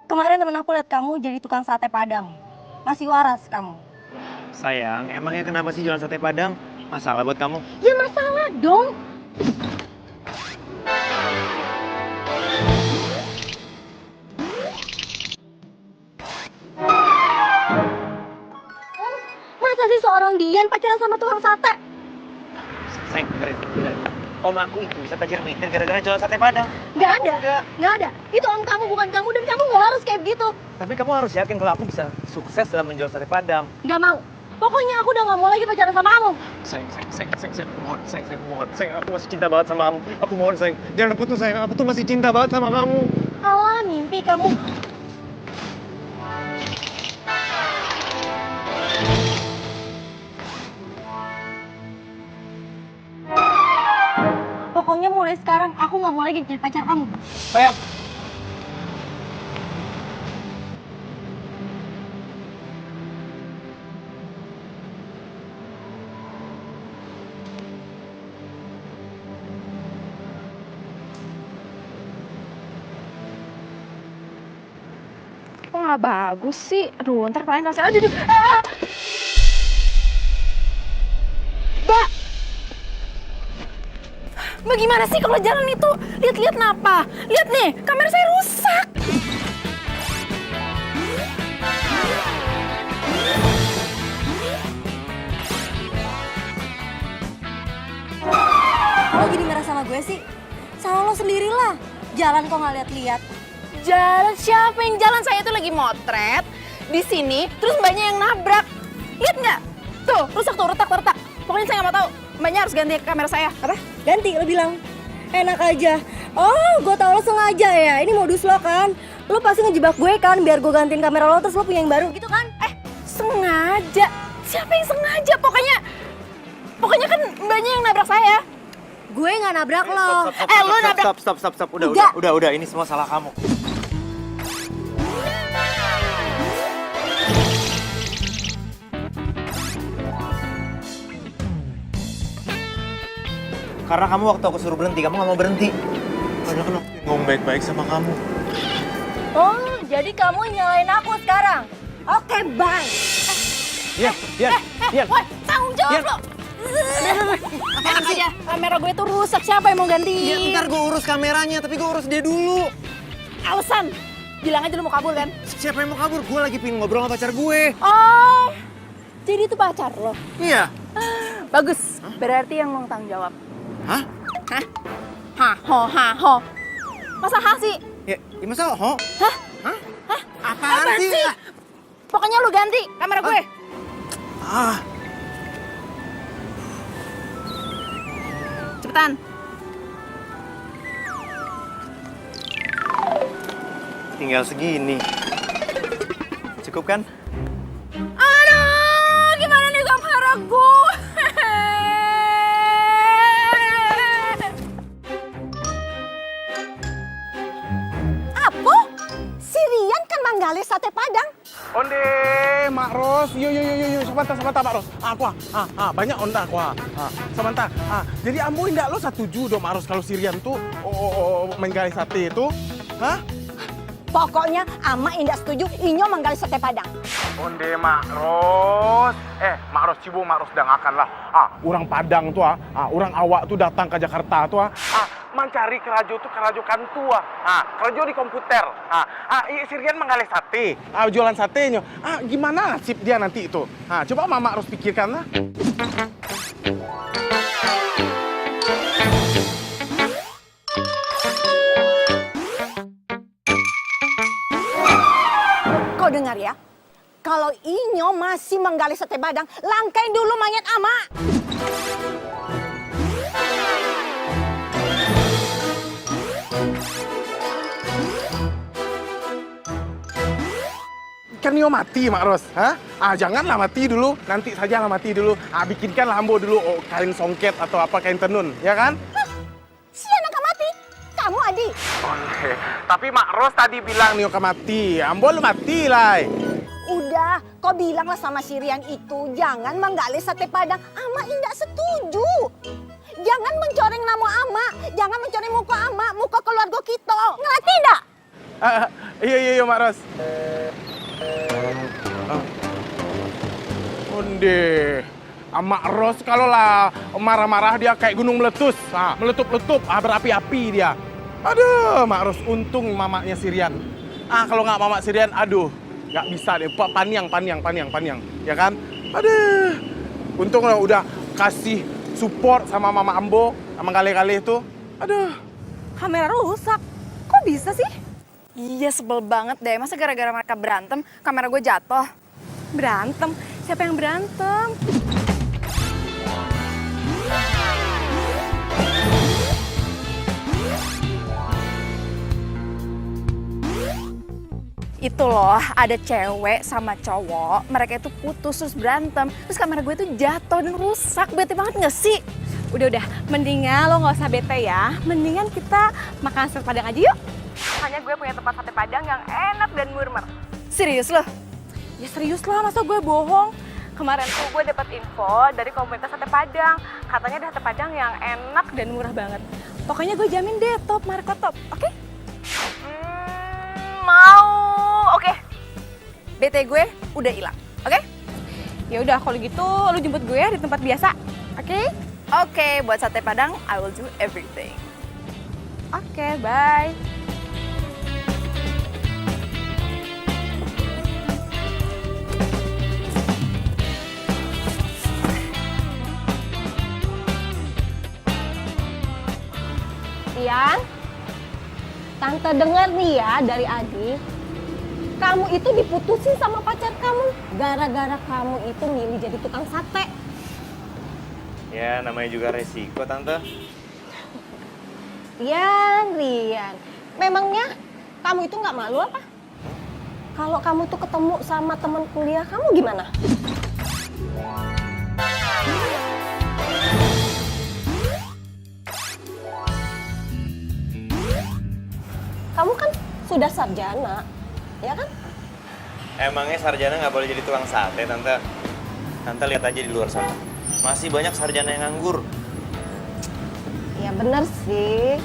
Kemarin temen aku lihat kamu jadi tukang sate Padang. Masih waras kamu. Sayang, emangnya kenapa sih jualan sate Padang? Masalah buat kamu? Ya masalah dong. Masa sih seorang Dian pacaran sama tukang sate? Sayang, dengerin. Om aku itu bisa tajir mikir gara-gara jualan sate Padang. Nggak ada. Itu om kamu bukan kamu dan kamu nggak harus kayak gitu. Tapi kamu harus yakin kalau aku bisa sukses dalam menjual sate Padang. Nggak mau. Pokoknya aku udah nggak mau lagi pacaran sama kamu. Sayang, mohon, sayang, aku masih cinta banget sama kamu. Aku mohon, sayang, jangan putus, sayang, aku tuh masih cinta banget sama kamu. Alah, mimpi kamu. Pokoknya mulai sekarang aku nggak mau lagi jadi pacar kamu. Sayang. Kok nggak bagus sih? Aduh, ntar kalian kasih aja. Mbak gimana sih kalau jalan itu? Lihat-lihat kenapa? Lihat nih, kamera saya rusak. Lo gini marah sama gue sih? Salah lo sendirilah. Jalan kok nggak lihat-lihat. Jalan siapa yang jalan? Saya itu lagi motret di sini, terus mbaknya yang nabrak. Lihat nggak? Tuh, rusak tuh, retak-retak. Pokoknya saya nggak mau tahu. Mbaknya harus ganti kamera saya. Apa? Ganti, lo bilang. Enak aja. Oh, gue tau lo sengaja ya. Ini modus lo kan. Lo pasti ngejebak gue kan biar gue gantiin kamera lo terus lo punya yang baru gitu kan? Sengaja? Siapa yang sengaja? Pokoknya kan mbaknya yang nabrak saya. Gue nggak nabrak lo. Lo nabrak. Stop. Enggak. Udah, ini semua salah kamu. Karena kamu waktu aku suruh berhenti, kamu gak mau berhenti. Padahal kan aku ngomong baik-baik sama kamu. Oh, jadi kamu nyalain aku sekarang? Oke, bye. Iya. Woi, tanggung jawab lo. Enak aja, kamera gue tuh rusak. Siapa yang mau ganti? Ya, ntar gue urus kameranya, tapi gue urus dia dulu. Alasan, bilang aja lu mau kabur kan? Siapa yang mau kabur? Gue lagi pengen ngobrol sama pacar gue. Oh, jadi itu pacar lo? Iya. Bagus, berarti yang mau tanggung jawab. Hah? Ho. Masa ha sih? Ya masa ho? Hah? Hah? Apaan sih? Pokoknya lu ganti kamera gue. Cepetan. Tinggal segini. Cukup kan? Aduh, gimana nih kamera gue? Apa? Si Rian kan manggali sate Padang. Onde, Mak Ros. Yo, sebentar, Mak Ros. Banyak onda aku. Sebentar. Jadi ambo indak lo setuju dong, Mak Ros, kalau Sirian tuh menggali sate itu? Hah? Pokoknya ama indak setuju inyo manggali sate Padang. Onde, Mak Ros. Mak Ros cibo, Mak Ros dengarkan lah. Orang Padang tuh, orang awak tuh datang ke Jakarta tuh, mencari kerajo tuh kerajo kantu, kerajo di komputer. Sirian menggali sate, jualan satenya. Gimana nasib dia nanti itu? Coba Mama harus pikirkan lah. Kau dengar ya? Kalau inyo masih menggali sate Padang, langkain dulu mayat ama. Kan Nio mati, Mak Ros. Janganlah mati dulu. Nanti saja lah mati dulu. Bikinkan lambo dulu, kain songket atau apa, kain tenun, ya kan? Si anak mati. Kamu Adi. Oke. Tapi Mak Ros tadi bilang Nio mati. Ambo lu mati lah. Udah, kau bilanglah sama si Rian itu jangan menggali sate Padang. Ama indak setuju. Jangan mencoreng nama ama, jangan mencoreng muka ama, muka keluarga kita. Ngerti enggak? Iya, Mak Ros. Onde. Mak Ros kalau lah marah-marah dia kayak gunung meletus. Meletup-letup, berapi-api dia. Aduh, Mak Ros, untung mamanya Sirian. Kalau nggak mama Sirian, aduh, nggak bisa deh. Paniang. Ya kan? Aduh. Untung lah udah kasih support sama Mama Ambo, sama kali-kali itu. Aduh. Kamera rusak. Kok bisa sih? Iya, sebel banget deh. Masa gara-gara mereka berantem, kamera gue jatuh? Berantem? Siapa yang berantem? Itu loh, ada cewek sama cowok, mereka itu putus terus berantem. Terus kamera gue tuh jatuh dan rusak. Bete banget gak sih? Udah, mendingan lo nggak usah bete ya. Mendingan kita makan sate padang aja yuk. Makanya gue punya tempat sate padang yang enak dan murmer. Serius loh? Ya serius lah, masa gue bohong? Kemarin tuh gue dapat info dari komunitas sate padang. Katanya ada sate padang yang enak dan murah banget. Pokoknya gue jamin deh top marko top, oke? Mau. Oke. BT gue udah hilang. Oke? Ya udah kalau gitu lu jemput gue ya di tempat biasa. Oke? Oke, buat sate padang I will do everything. Oke, bye. Ian, Tante dengar nih ya dari Adi, kamu itu diputusin sama pacar kamu gara-gara kamu itu milih jadi tukang sate. Ya, namanya juga resiko, Tante. Rian, memangnya kamu itu nggak malu apa? Kalau kamu tuh ketemu sama teman kuliah kamu gimana? Kamu kan sudah sarjana, ya kan? Emangnya sarjana nggak boleh jadi tukang sate, Tante? Tante lihat aja di luar sana. Masih banyak sarjana yang nganggur. Ya bener sih.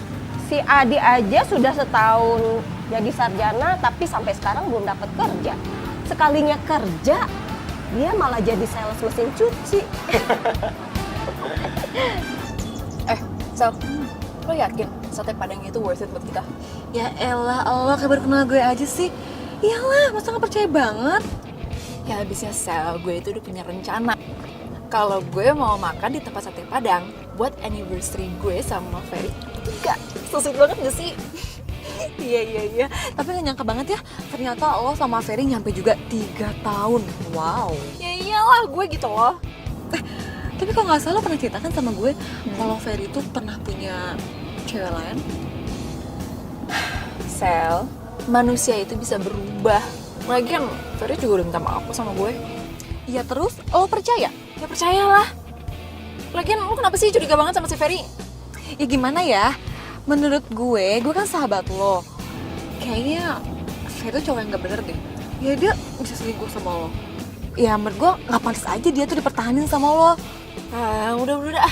Si Adi aja sudah setahun jadi sarjana, tapi sampai sekarang belum dapat kerja. Sekalinya kerja, dia malah jadi sales mesin cuci. Sel, lo yakin sate padang itu worth it buat kita? Ya elah, Allah kabar kenal gue aja sih. Iyalah, masa gak percaya banget? Ya habisnya Sel, gue itu udah punya rencana. Kalau gue mau makan di tempat sate padang buat anniversary gue sama Ferry. Enggak, so sweet banget gak sih? Iya. Tapi gak nyangka banget ya, ternyata lo sama Ferry nyampe juga 3 tahun. Wow. Ya iyalah, gue gitu loh. Tapi kalau nggak salah lo pernah ceritakan sama gue kalau Ferry itu pernah punya cewek lain. Sel, manusia itu bisa berubah. Lagian Ferry juga udah minta maaf sama gue. Iya terus, lo percaya? Ya percayalah. Lagian lo kenapa sih curiga banget sama si Ferry? Ya gimana ya? Menurut gue kan sahabat lo. Kayaknya Ferry tuh cowok yang gak bener deh. Ya dia bisa selingkuh sama lo. Ya menurut gue gak pantas aja dia tuh dipertahanin sama lo. Udah.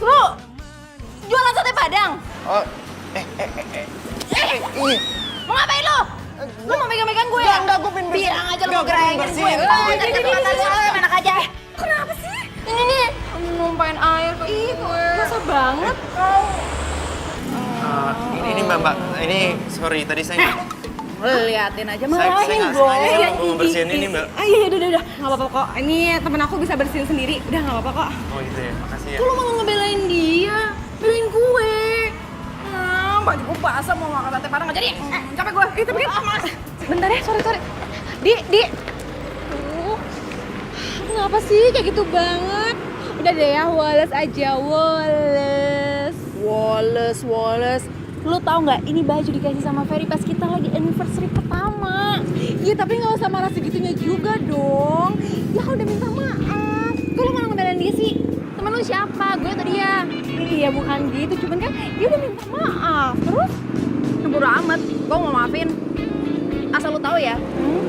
Lo jualan sate padang? Oh, Mau ngapain lo? Lo mau megang-megang gue ya? enggak, gue pengen bersihin. Bilang aja lo mau gerayangin gue. bersihin. Cari kata-kata lo enak aja. Kenapa sih? Ini nih, numpain air ke gue. Masa banget? Ini Mbak, ini sorry tadi saya Liatin aja, saya marahin nggak dong. sengaja mau bersihin ini Mbak. Iya udah. Gak apa-apa kok. Ini temen aku bisa bersihin sendiri. Udah gak apa-apa kok. Oh gitu ya, makasih ya. Kok lo malah ngebelain dia? Belain gue. Baju gue basah mau makan sate padang nggak jadi. Capek gue. Tapi kan, bentar ya, sorry. Di. Kenapa sih kayak gitu banget? Udah deh ya, Wallace aja, Wallace. Wallace. Lu tahu nggak? Ini baju dikasih sama Ferry pas kita lagi anniversary pertama. Iya tapi nggak usah marah segitunya juga dong. Ya udah minta maaf. Kok lu malah ngebelain dia sih? Temen lu siapa? Gue atau dia? Iya bukan gitu, cuman kan dia udah minta maaf. Terus? Bodo amat, gue mau maafin. Asal lu tahu ya,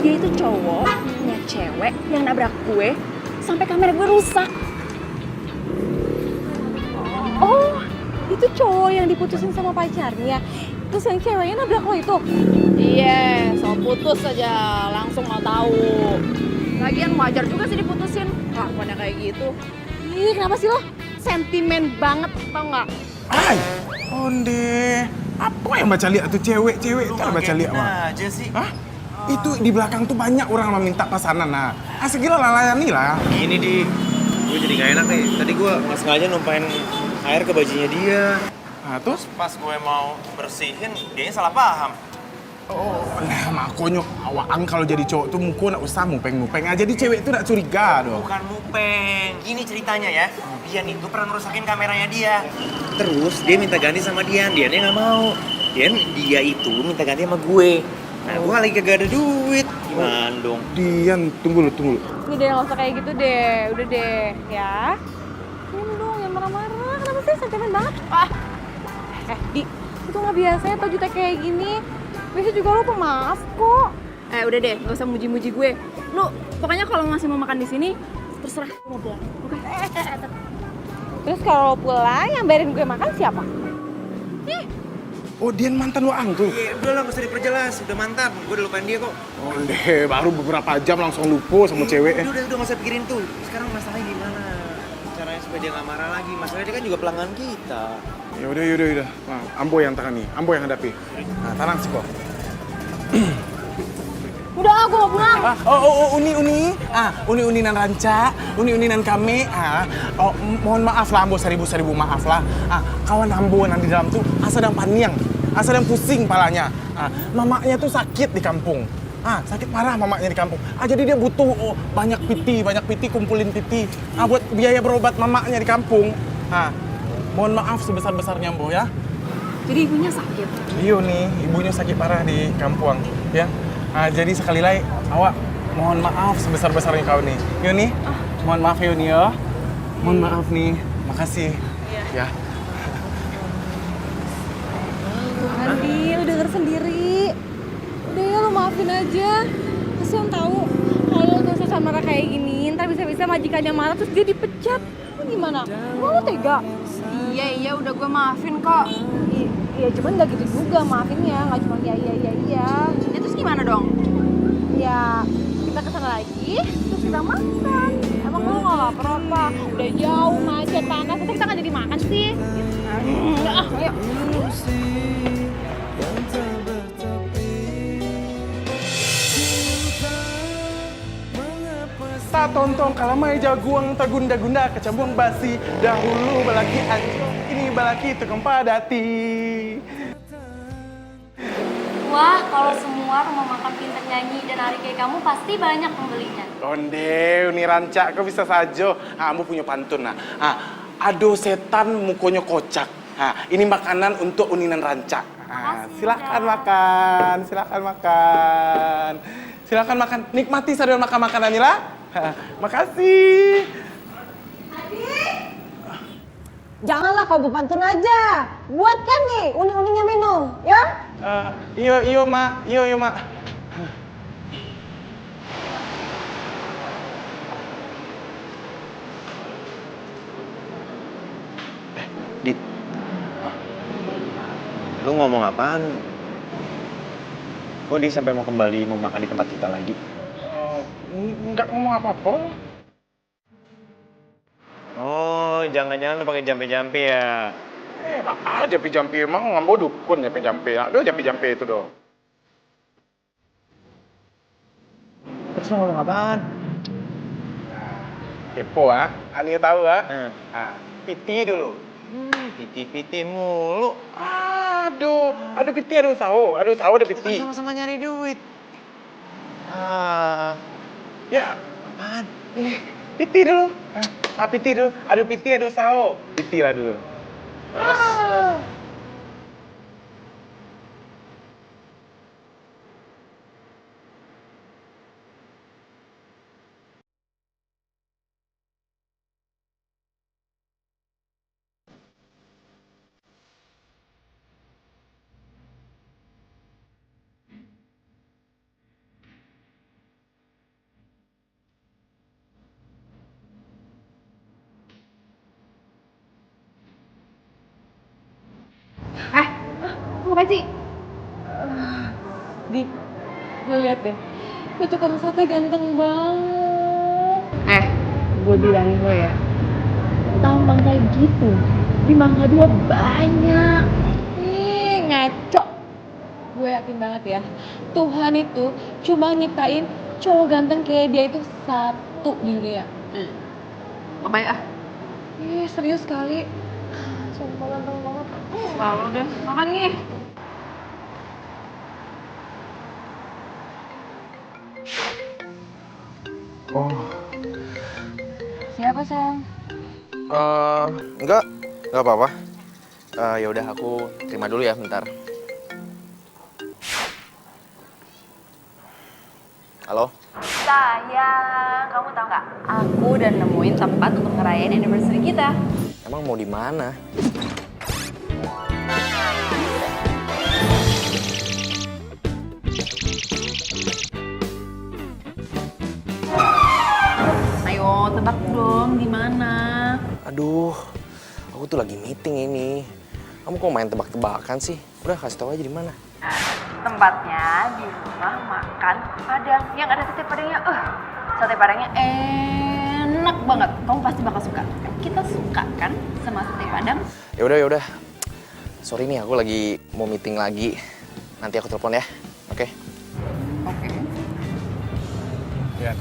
dia itu cowok punya cewek yang nabrak gue sampai kamera gue rusak. Oh, itu cowok yang diputusin sama pacarnya. Terus yang ceweknya nabrak lo itu? Iya, soal putus aja langsung mau tahu. Lagian wajar juga sih diputusin. Kelakuannya kayak gitu. Ih, kenapa sih lo? Sentimen banget, tau nggak? Ay, onde. Apa yang baca lihat tuh cewek-cewek itu baca lihat mah? aja sih. Hah? Itu di belakang tuh banyak orang meminta pesanan. Nah, segila layani lah. Ini di, gue jadi gak enak nih. Tadi gue nggak sengaja numpahin air ke bajunya dia. Nah, terus? Pas gue mau bersihin, dianya salah paham. Oh, nah makanya awaan kalau jadi cowok tuh muka nak usah mupeng-mupeng aja. Jadi cewek tuh nak curiga dong. Bukan mupeng. Gini ceritanya ya, Dian itu pernah ngerusakin kameranya dia. Terus dia minta ganti sama Dian, Diannya nggak mau. Dia itu minta ganti sama gue. Nah, gue lagi kagak ada duit. Gimana dong? Dian, tunggu lu. Ini deh, nggak usah kayak gitu deh. Udah deh, ya. Ini dong, yang marah-marah. Kenapa sih sentimen banget? Di, itu nggak biasa ya Pak Juta kayak gini. Biasanya juga lo pemaaf kok. Udah deh, nggak usah muji-muji gue. Lu, pokoknya kalau masih mau makan di sini, terserah mau pulang. Oke? Terus kalau pulang, yang bayarin gue makan siapa? Oh, Dian mantan Waang tuh. Iya, udah lah, gak usah diperjelas. Udah mantan, gue udah lupain dia kok. Oh, deh, baru beberapa jam langsung lupa sama cewek. Udah gak usah pikirin tuh. Sekarang masalahnya gimana? Caranya supaya dia gak marah lagi. Masalahnya dia kan juga pelanggan kita. Ya udah. Nah, Ambo yang tangani, Ambo yang hadapi. Nah, tenang sih kok. Udah, gue mau pulang. Uni nan ranca, uni nan kami. Mohon maaf lah, Ambo seribu maaf lah. Kawan Ambo yang di dalam tuh sedang paniang, sedang pusing palanya. Mamaknya tuh sakit di kampung. Sakit parah mamaknya di kampung. Jadi dia butuh banyak piti, kumpulin piti. Buat biaya berobat mamaknya di kampung. Mohon maaf sebesar-besarnya, Ambo ya. Jadi ibunya sakit? Iya nih, ibunya sakit parah di kampung, ya. Jadi sekali lagi, awak mohon maaf sebesar-besarnya kau nih. Yuni, mohon maaf Yuni ya. Mohon maaf nih, makasih. Ya. Andi, lu denger sendiri. Udah ya, lu maafin aja. Kasihan tahu kalau lu terus marah kayak gini, ntar bisa-bisa majikannya marah terus dia dipecat. Lu gimana? Lu tega? Iya, udah gue maafin kok. Iya, cuman nggak gitu juga maafinnya, nggak cuma iya. Ya terus gimana dong? Ya kita kesana lagi, terus kita makan. Emang lu nggak lapar apa? Udah jauh macet panas, terus kita nggak jadi makan sih? Ayo. Tak tonton kalau mai jaguang tagunda-gunda kecambung basi dahulu balaki anjing ini balaki tukang padati. Wah, kalau semua rumah makan pintar nyanyi dan hari kayak kamu pasti banyak pembelinya. Onde, ini rancak kau bisa saja. Kamu punya pantun Aduh setan mukonya kocak. Ini makanan untuk uninan rancak. Silakan makan, silakan makan. Nikmati sadar makan makanannya lah. Makasih. Janganlah kau berpantun aja. Buatkan nih uni-uninya minum, ya? Iyo mak. Dit, lu ngomong apaan? Kok dia sampai mau kembali mau makan di tempat kita lagi? Enggak ngomong apa-apa. Oh, jangan-jangan lu pakai jampe-jampe ya? Jampi-jampi emang ngambo dukun jampi-jampi. Aduh jampi-jampi itu doh. Terus lu ngomong apaan? Kepo Ani tahu piti dulu. Piti-piti mulu. Aduh piti aduh tahu ada piti. Sama-sama nyari duit. Ya, Apaan? piti dulu. Piti dulu. Aduh piti aduh tahu. Piti lah dulu. Ngapain sih? Di, gue liat deh. Itu tukang sate ganteng banget. Gue bilangin lo ya. Tampang kayak gitu. Di Mangga 2 banyak. Ngaco. Gue yakin banget ya. Tuhan itu cuma nyiptain cowok ganteng kayak dia itu satu di dunia. Apa ya? Serius sekali. Sumpah ganteng banget. Lalu deh, makan nih. Oh. Siapa sayang? Enggak apa-apa. Ya udah aku terima dulu ya bentar. Halo? Sayang, kamu tahu nggak? Aku udah nemuin tempat untuk ngerayain anniversary kita. Emang mau di mana? Ayo, tebak dong di mana? Aduh, aku tuh lagi meeting ini. Kamu kok main tebak-tebakan sih? Udah kasih tahu aja di mana. Tempatnya di rumah makan Padang yang ada sate padangnya. Sate padangnya enak banget. Kamu pasti bakal suka. Kita suka kan sama sate padang? Ya udah. Sorry nih, aku lagi mau meeting lagi. Nanti aku telepon ya. Oke? Oke. Lihat.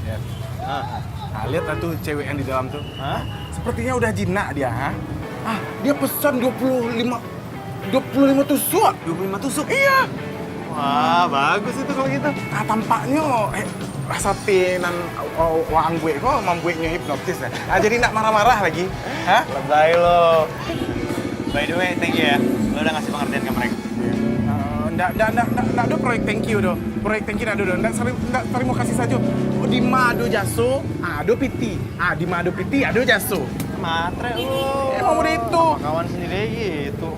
Lihat tuh cewek yang di dalam tuh. Sepertinya udah jinak dia, dia pesan 25 tusuk. 25 tusuk? Iya. Wah, bagus itu kalau gitu. Tampaknya sate nan wang gue kok membuatnya hipnotis ya. Jadi nak marah-marah lagi. Lebay lo. By the way, thank you ya. Lo udah ngasih pengertian ke mereka. Nggak ada proyek thank you do. Proyek thank you nggak ada. Nggak terima kasih saja. Di Mado Jaso, ada piti. Di Mado piti ada Jaso. Matre lo. Emang udah itu. Kawan sendiri gitu.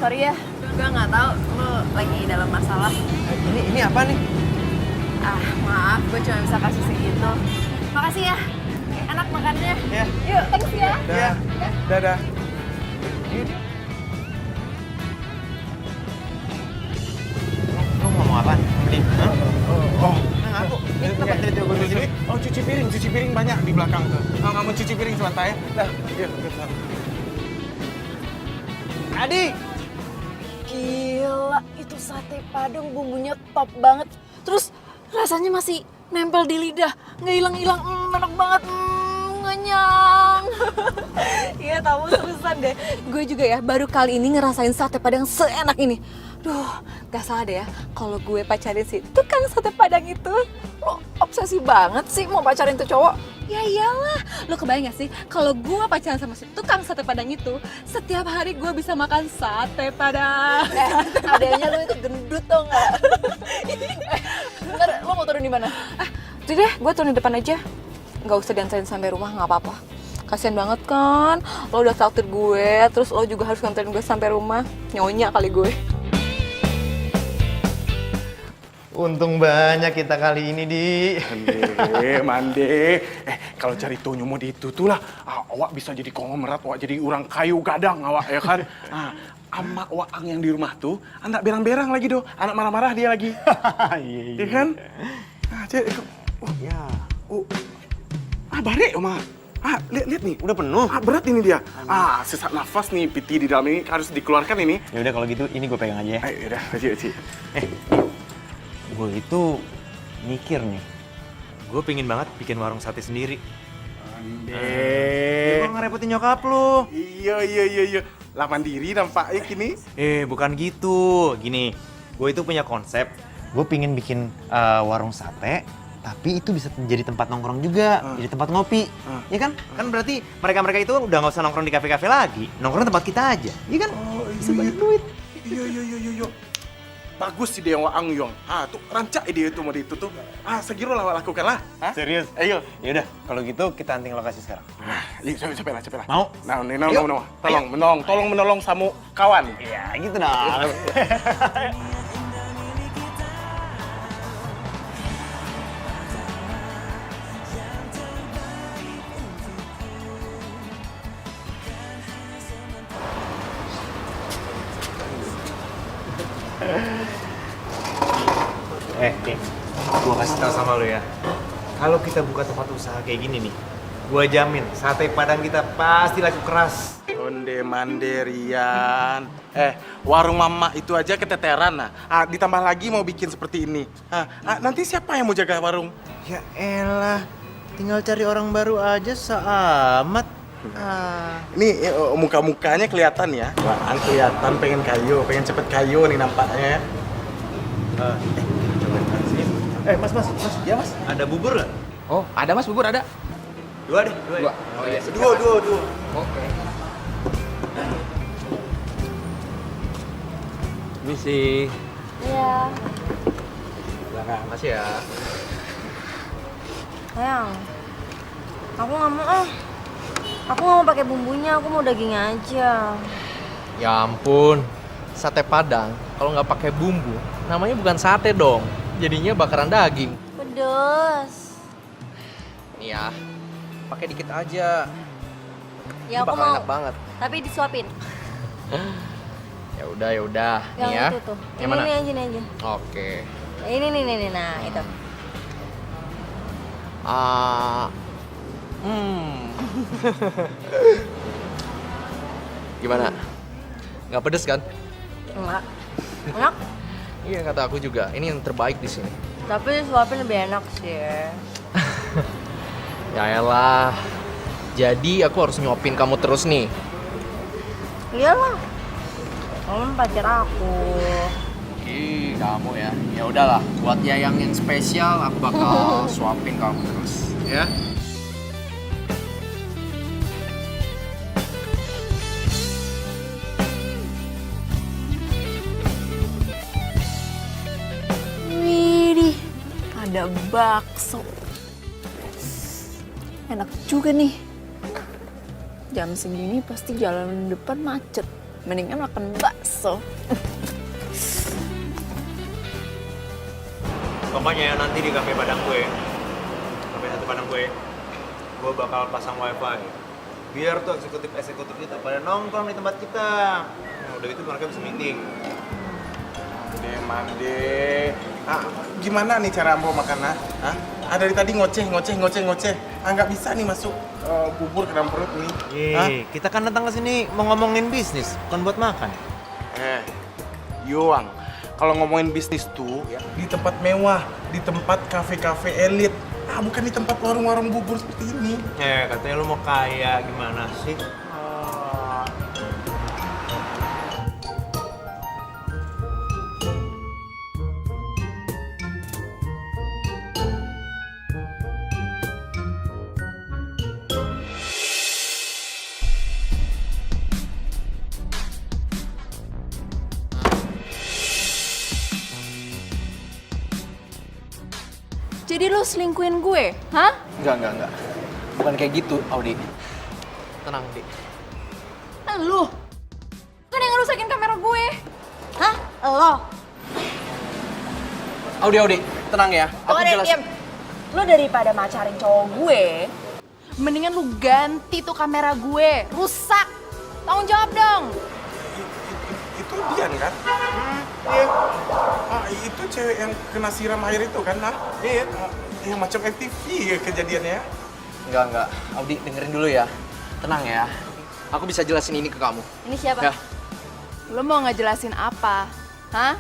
Sorry ya, gue nggak tahu lo lagi dalam masalah. Ini apa nih? Maaf, gue cuma bisa kasih segitu. Makasih ya, enak makannya. Ya. Yuk, thanks ya. Ya. Dadah. Lo ngomong apa? Mending. Oh. Aku. Ini tempat dari gue di sini. Oh, cuci piring banyak di belakang tuh. Kamu cuci piring sebentar ya. Dah, yuk. Adi. Gila, itu sate padang bumbunya top banget. Terus rasanya masih nempel di lidah, nggak hilang-hilang. Enak banget, ngenyang. Iya, tahu terusan deh. Gue juga ya baru kali ini ngerasain sate padang seenak ini. Duh, gak salah deh ya kalau gue pacarin si tukang sate padang itu. Lo obsesi banget sih mau pacarin tuh cowok. Ya iyalah, lo kebayang gak sih kalau gue pacaran sama si tukang sate padang itu, setiap hari gue bisa makan sate padang. Adanya lo itu gendut tau gak? Bentar, lo mau turun di mana? Udah deh, gue turun di depan aja. Gak usah dianterin sampai rumah, gak apa-apa. Kasian banget kan, lo udah traktir gue, terus lo juga harus nganterin gue sampai rumah. Nyonya kali gue. Untung banyak kita kali ini, Di. Mande. Kalau cari Tonyo mau di itu tuh lah. Awak bisa jadi konglomerat, awak jadi orang kayu gadang awak ya kan. Ama waang yang di rumah tuh, anak berang-berang lagi do. Anak marah-marah dia lagi. Iya kan? Cek. Ya. Barek, Oma. Lihat nih. Udah penuh. Berat ini dia. Sesak nafas nih, piti di dalam ini harus dikeluarkan ini. Ya udah kalau gitu ini gue pegang aja ya. Ayo udah, Ci. Gue itu mikir nih. Gue pengen banget bikin warung sate sendiri. Gue ngerepotin nyokap lu. Iya. Lah mandiri nampaknya kini. Bukan gitu. Gini, gue itu punya konsep. Gue pengen bikin warung sate, tapi itu bisa jadi tempat nongkrong juga, jadi tempat ngopi. Ya kan? Kan berarti mereka-mereka itu udah nggak usah nongkrong di kafe-kafe lagi. Nongkrong tempat kita aja. Iya kan? Bisa banyak duit. Iya. Bagus sih dia waang yong. Tuh rancak ide itu mau itu tuh. Segiro lah lakukan lah. Serius? Ayo. Ya udah, kalau gitu kita hunting lokasi sekarang. Cepet lah. Mau? Tolong menolong samu kawan. Iya, gitu dong. Nih, gua kasih tau sama lu ya. Kalau kita buka tempat usaha kayak gini nih, gua jamin sate padang kita pasti laku keras. Onde mandirian. Warung mama itu aja keteteran nah. Ditambah lagi mau bikin seperti ini. Nanti siapa yang mau jaga warung? Ya elah, tinggal cari orang baru aja seamat. Ini muka-mukanya kelihatan ya. Wah, kelihatan pengen kayu, pengen cepet kayu nih nampaknya. Mas, ya mas, ada bubur nggak? Oh, ada Mas bubur ada. Dua deh, dua. Dua. Oh iya, Dua. Oke. Misi. Iya. Belakang, makasih ya. Sayang, aku nggak mau ah. Aku nggak mau pakai bumbunya, aku mau daging aja. Ya ampun, sate Padang kalau nggak pakai bumbu, namanya bukan sate dong. Jadinya bakaran daging. Pedes. Nih ya, pakai dikit aja. Ya Ini aku bakal mau. enak banget. Tapi disuapin. Ya udah. Yang Nih ya. itu tuh. Yang mana? Ini aja. Oke. Ini nih, nah itu. Gimana? Nggak pedes kan? Enggak. Enak. Iya kata aku juga. Ini yang terbaik di sini. Tapi disuapin lebih enak sih. Ya elah. Jadi aku harus nyuapin kamu terus nih. Iyalah. Kamu kan pacar aku. Ih, kamu ya. Ya udahlah, buat Yayang yang spesial aku bakal suapin kamu terus, ya. Widih, ada bakso. Enak juga nih. Jam segini pasti jalan depan macet. Mendingan makan bakso. Pokoknya nanti di kafe Padang gue, kafe sate Padang gue bakal pasang wifi. Biar tuh eksekutif kita pada nongkrong di tempat kita. Nah, udah itu mereka bisa meeting. Mande. Gimana nih cara Ambo makan Dari tadi ngoceh. Nggak bisa nih masuk bubur ke dalam perut nih. Kita kan datang ke sini mau ngomongin bisnis, bukan buat makan. Yuang, kalau ngomongin bisnis tuh ya, di tempat mewah, di tempat kafe-kafe elit, bukan di tempat warung-warung bubur seperti ini. Katanya lu mau kaya gimana sih? Jadi lo selingkuhin gue, hah? Enggak. Bukan kayak gitu, Audi. Tenang, Di. Lu kan yang ngerusakin kamera gue. Hah? Lo? Audi, tenang ya. Aku Pokoknya jelasin. diam. Lo daripada macarin cowok gue, Mendingan lu ganti tuh kamera gue, rusak. Tanggung jawab dong. Itu Dian kan? Iya. Itu cewek yang kena siram air itu kan? Iya. Yang macam MTV ya kejadiannya. Enggak. Audi, dengerin dulu ya. Tenang ya. Aku bisa jelasin ini ke kamu. ini siapa? Ya. Lu mau ngejelasin apa? Hah?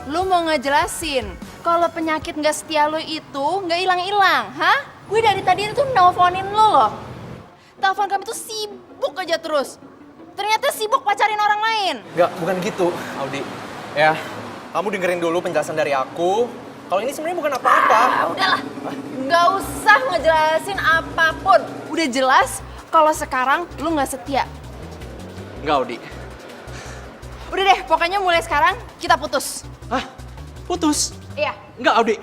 Lu mau ngejelasin kalau penyakit nggak setia lu itu nggak hilang-hilang, hah? Gue dari tadi tuh nelfonin lu loh. Telepon kami tuh sibuk aja terus. Ternyata sibuk pacarin orang lain. Enggak, bukan gitu, Audi. Ya, kamu dengerin dulu penjelasan dari aku. Kalau ini sebenarnya bukan apa-apa. Udahlah, nggak usah ngejelasin apapun. Udah jelas kalau sekarang lu nggak setia. Enggak, Audi. Udah deh, pokoknya mulai sekarang kita putus. Hah? Putus? Iya. Enggak, Audi.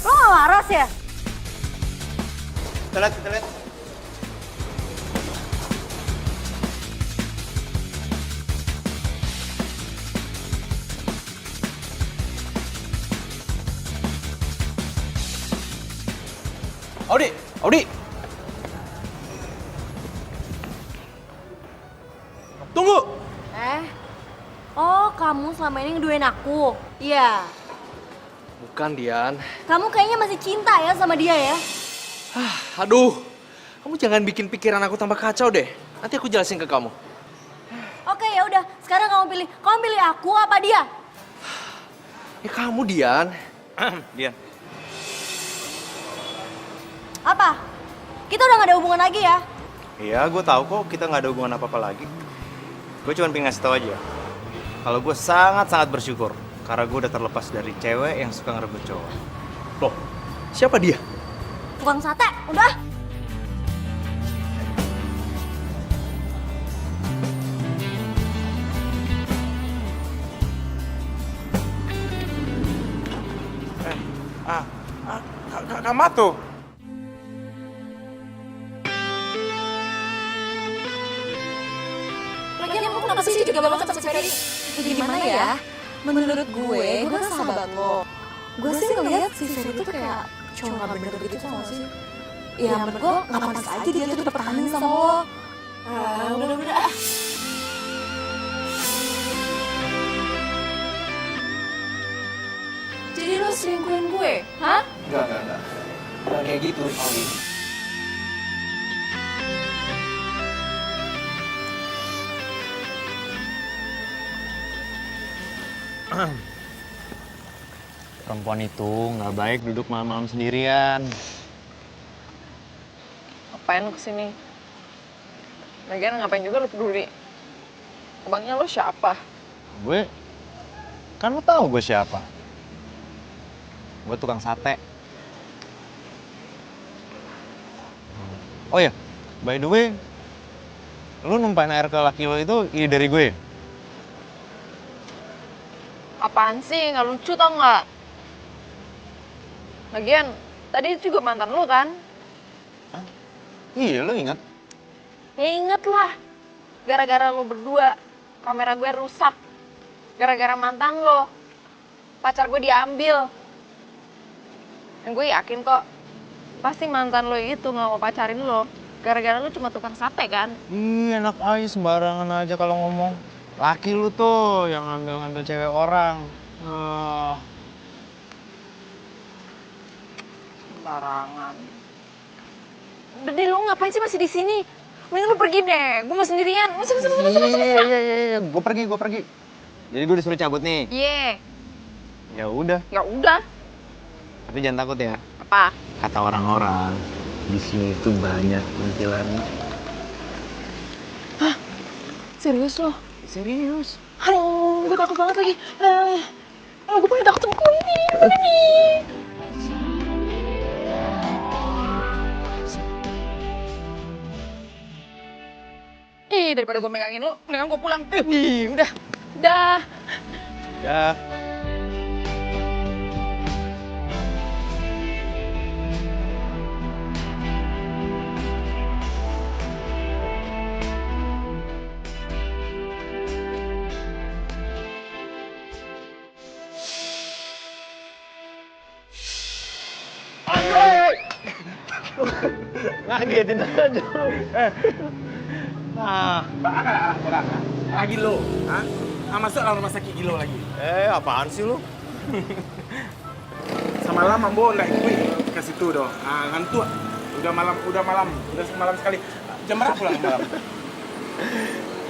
Lo gak waras ya? Kita lihat. Audi. Tunggu. kamu selama ini ngeduain aku. Iya. Bukan, Dian. Kamu kayaknya masih cinta ya sama dia ya? Aduh, kamu jangan bikin pikiran aku tambah kacau deh. Nanti aku jelasin ke kamu. Oke, ya udah. Sekarang kamu pilih. Kamu pilih aku apa dia? Ya kamu, Dian. Dian. Apa? Kita udah gak ada hubungan lagi ya? Iya, gue tahu kok kita nggak ada hubungan apa-apa lagi. Gue cuma pengen ngasih tahu aja. Kalau gue sangat-sangat bersyukur karena gue udah terlepas dari cewek yang suka ngerebut cowok. Loh, siapa dia? Tukang sate, udah. Kak Mato. Lagian kamu kenapa sih juga banget sama si Ferry? Gimana ya? Menurut gue kan sahabat lo. Gue sih ngeliat si Ferry tuh kayak cowok gak bener gitu sama sih. Ya menurut gue gak pantas aja dia tuh bertahan sama lo. Udah. Jadi lo selingkuhin gue, hah? Enggak. Bukan kayak gitu, Oli. Perempuan itu nggak baik duduk malam-malam sendirian. Ngapain lo kesini? Lagian ngapain juga lo peduli? Abangnya lo siapa? Gue, kan lo tahu gue siapa? Gue tukang sate. Oh ya, by the way, lo numpain air ke laki lo itu ide dari gue ya? Apaan sih? Nggak lucu tau nggak? Lagian, tadi juga mantan lo kan? Iya, lo ingat? Ya inget lah. Gara-gara lo berdua, kamera gue rusak. Gara-gara mantan lo, pacar gue diambil. Dan gue yakin kok, pasti mantan lo itu nggak mau pacarin lo. Gara-gara lo cuma tukang sate kan? Ih, enak aja sembarangan aja kalau ngomong. Laki lu tuh yang ngambil-ngambil cewek orang. Barangan. Udah deh, lo ngapain sih masih di sini? Mending lo pergi deh, gue mau sendirian. Iya. Gue pergi. Jadi gue disuruh cabut nih. Iya. Ya udah. Ya udah. Tapi jangan takut ya. Apa? Kata orang-orang, di sini tuh banyak kuntilan. Serius lo? Serius? Aduh, gue takut banget lagi. Gue paling takut sama ini. Daripada gue megangin lo, mendingan gue pulang. Udah. Ya. Ngagetin aja. Lagi lo, hah? Masuk rumah sakit gilo lagi. Apaan sih lu? Semalam Ambo nggak ikut ke situ dong. Ngantuk. Udah malam sekali. Jam berapa pulang malam?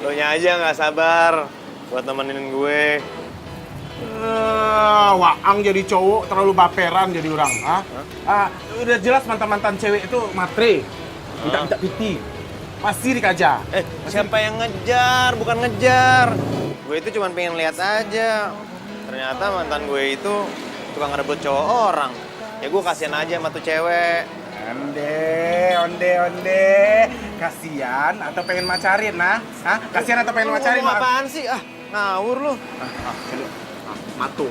Lo nya aja nggak sabar buat nemenin gue. Waang jadi cowok terlalu baperan jadi orang, udah jelas mantan-mantan cewek itu matre. Minta piti. Masih dikaja. Siapa yang ngejar? Bukan ngejar. Gue itu cuma pengen lihat aja. Ternyata mantan gue itu tukang ngerebut cowok orang. Ya gue kasihan aja sama tuh cewek. Onde. Kasian atau pengen macarin, nah? Kasian atau pengen Lu macarin? ngomong apaan sih? Ngawur lu. Matu.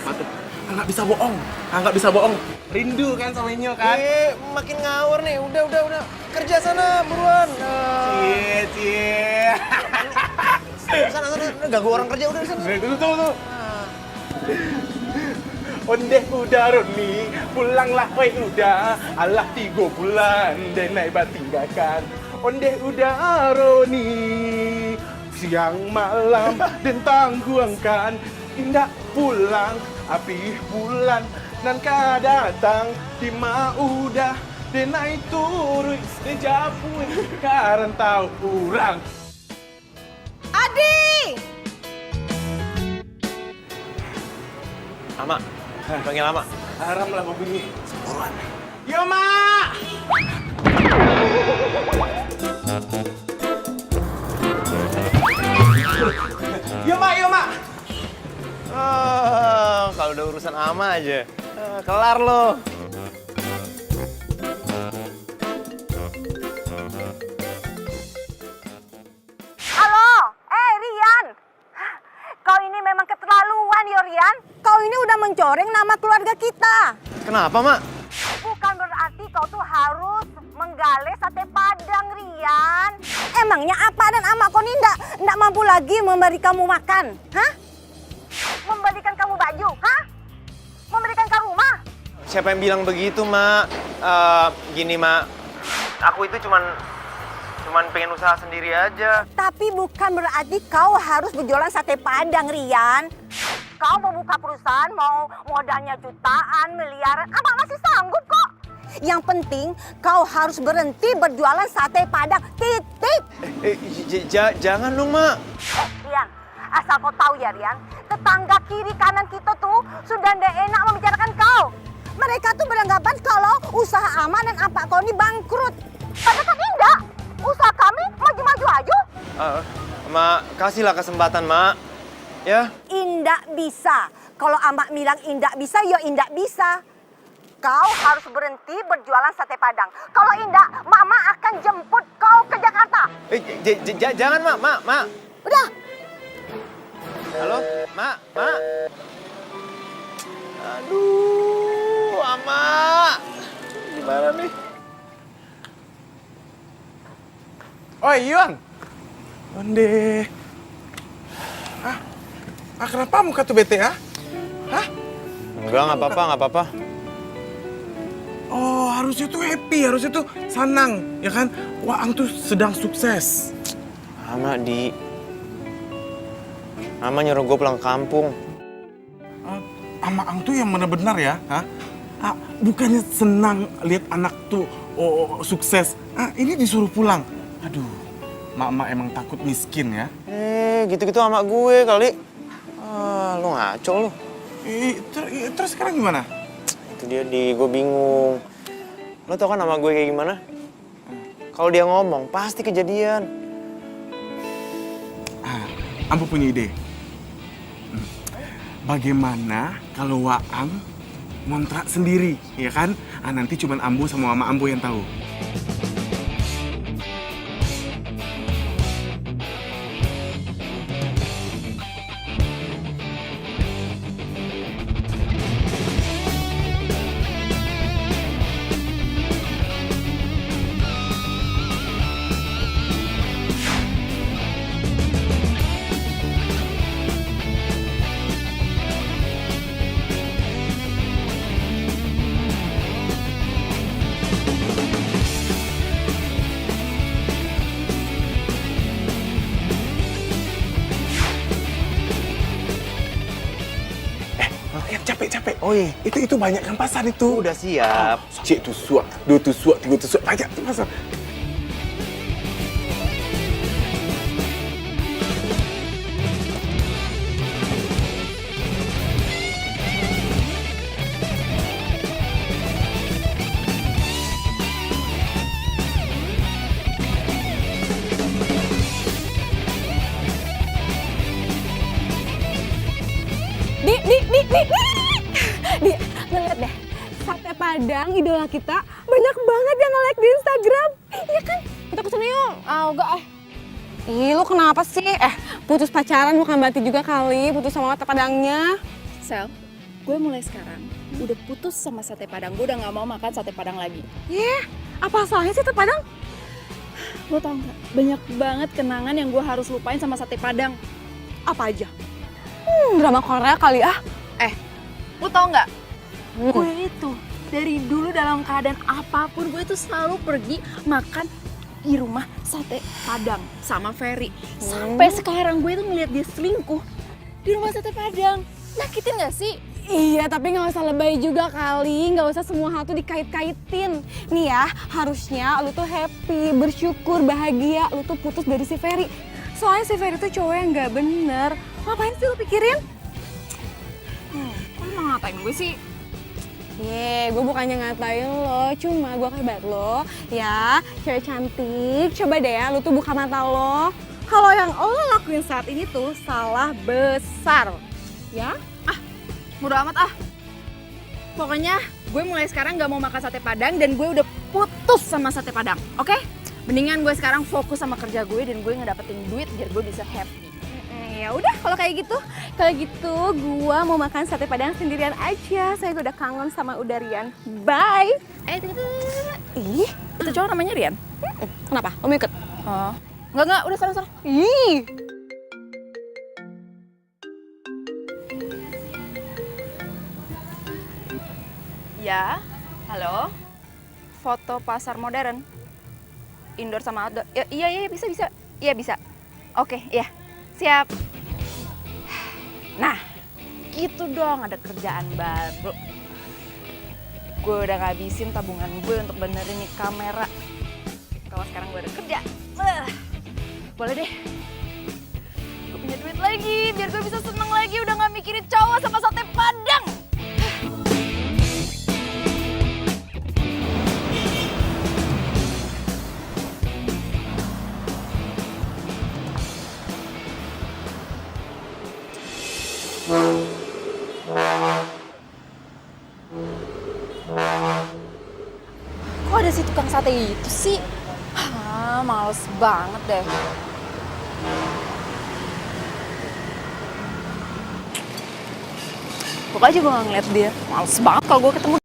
Matu. Nggak bisa bohong. Rindu kan sama Inyo kan? Makin ngawur nih. Udah. Kerja sana buruan. Cie. Sana. Ganggu orang kerja udah di sana. Tunggu. Onde udah Roni, pulanglah woi udah. Alah 3 bulan, denai tinggalkan. Onde udah Roni. siang malam dan tangguangkan indah pulang api bulan nan ka datang di maudah denai turun sejapun karantau urang. Adi! Ama, panggil Ama. Haram lah begini. Buruan. Yo, Mak! Yo, Mak, yo, Mak! Kalau udah urusan Ama aja, kelar lo. Halo, Rian. Kau ini memang keterlaluan, ya Rian. Kau ini udah mencoreng nama keluarga kita. Kenapa, Mak? Bukan berarti kau tuh harus menggale sate Padang, Rian. Emangnya apa dan ama kau ini ndak mampu lagi memberi kamu makan? Hah? Memberikan kamu baju? Hah? Memberikan kamu rumah? Siapa yang bilang begitu, Mak? Gini, Mak. Aku itu cuman pengen usaha sendiri aja. Tapi bukan berarti kau harus berjualan sate Padang, Rian. Kau mau buka perusahaan, mau modalnya jutaan, miliaran, apa masih sanggup kok. Yang penting kau harus berhenti berjualan sate Padang, titik. Jangan dong, Mak. Rian, asal kau tahu ya Rian, tetangga kiri kanan kita tuh sudah ndak enak membicarakan kau. Mereka tuh beranggapan kalau usaha aman dan apa kau ini bangkrut. Padahal kan tidak. Usaha kami maju-maju aja. Mak, kasihlah kesempatan, Mak. Ya? Indak bisa. Kalau Amak bilang indak bisa, ya indak bisa. Kau harus berhenti berjualan sate Padang. Kalau indak, Mama akan jemput kau ke Jakarta. Jangan, Mak. Udah. Halo, Mak. Aduh, Ama. Gimana nih? Oi, Yuan. Onde. Kenapa muka tuh bete, ah? Hah? Enggak, nggak apa-apa. Oh, harusnya tuh happy, harusnya tuh senang, ya kan? Wah, Ang tuh sedang sukses. Ama, Ama nyuruh gue pulang ke kampung. Ama Ang tuh yang benar-benar ya, hah? Bukannya senang lihat anak tuh sukses. Ini disuruh pulang. Aduh, Mak emang takut miskin ya. Gitu-gitu sama gue kali. Lo ngaco lo. Terus sekarang gimana? Itu dia, gue bingung. Lo tau kan sama gue kayak gimana? Kalau dia ngomong, pasti kejadian. Ambo punya ide. Bagaimana kalau Waang ngontrak sendiri, ya kan? Nanti cuman Ambo sama Mama Ambo yang tahu. Capek. Oh iya. Itu banyak kan pasar itu. Udah siap. Cik tusuk, 2 tusuk, 3 tusuk, banyak tuh pasar. Di, ngeliat deh, sate Padang idola kita banyak banget yang nge-like di Instagram. Iya kan? Kita kesana yuk. Enggak Ih, lu kenapa sih? Putus pacaran bukan berarti juga kali putus sama sate Padangnya. Sel, gue mulai sekarang udah putus sama sate Padang. Gue udah gak mau makan sate Padang lagi. Apa salahnya sih sate Padang? Lo tau gak? Banyak banget kenangan yang gue harus lupain sama sate Padang. Apa aja? Drama Korea kali ah. Lo tau gak? Gue itu dari dulu dalam keadaan apapun gue itu selalu pergi makan di rumah sate Padang sama Ferry. Sampai sekarang gue tuh ngeliat dia selingkuh di rumah sate Padang. Nyakitin gak sih? Iya, tapi nggak usah lebay juga kali, nggak usah semua hal tuh dikait-kaitin. Nih ya, harusnya lu tuh happy, bersyukur, bahagia, lu tuh putus dari si Ferry. Soalnya si Ferry tuh cowok yang nggak bener. Ngapain sih lu pikirin? Kok lu mau ngatain gue sih? Gue bukannya ngatain lo, cuma gue kabar lo, ya cewek cantik, coba deh ya lu tuh buka mata lo. Kalau yang lo lakuin saat ini tuh salah besar, ya? Bodo amat ah. Pokoknya gue mulai sekarang gak mau makan sate Padang dan gue udah putus sama sate Padang, oke? Mendingan gue sekarang fokus sama kerja gue dan gue ngedapetin duit biar gue bisa happy. Ya udah kalau kayak gitu, gue mau makan sate Padang sendirian aja. Saya udah kangen sama Udarian. Bye. Tunggu. Ih, Itu cowok namanya Rian? kenapa? Lo mau ikut? Oh. Enggak, udah sana. Ih. Ya, halo. Foto pasar modern. Indoor sama outdoor. Iya, bisa. Iya, bisa. Oke, iya. Siap. Nah, gitu dong, ada kerjaan baru. Gue udah ngabisin tabungan gue untuk benerin nih kamera. Kalau sekarang gue ada kerja. Boleh deh. Gue punya duit lagi, biar gue bisa seneng lagi. Udah gak mikirin cowok sama sate Padang. Kok ada si tukang sate itu sih? Males banget deh. Pokoknya aja gue gak ngeliat dia. Males banget kalau gue ketemu.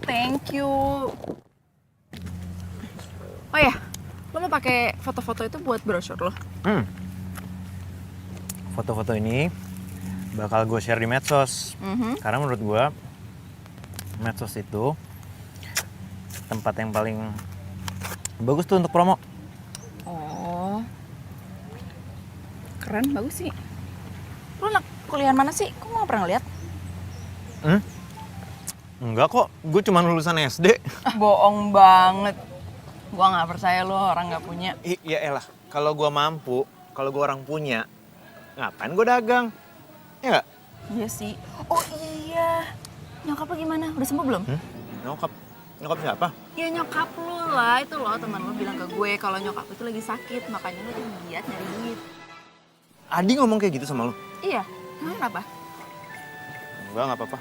Thank you. Oh ya, lo mau pakai foto-foto itu buat brosur lo? Foto-foto ini bakal gue share di medsos. Karena menurut gue medsos itu tempat yang paling bagus tuh untuk promo. Oh, keren, bagus sih. Lo anak kuliah mana sih? Kok nggak pernah lihat? Enggak kok, gue cuma lulusan SD. Bohong banget. Gua nggak percaya lo orang nggak punya. Ya elah, kalau gua mampu, kalau gua orang punya, ngapain gua dagang? Ya nggak? Iya sih. Oh iya. Nyokap lo gimana? Udah sembuh belum? Nyokap? Nyokap siapa? Ya nyokap lo lah. Itu lo teman lo bilang ke gue kalau nyokap itu lagi sakit. Makanya lo tuh giat nyari duit. Adi ngomong kayak gitu sama lu? Iya. Emang kenapa? Enggak, nggak apa-apa.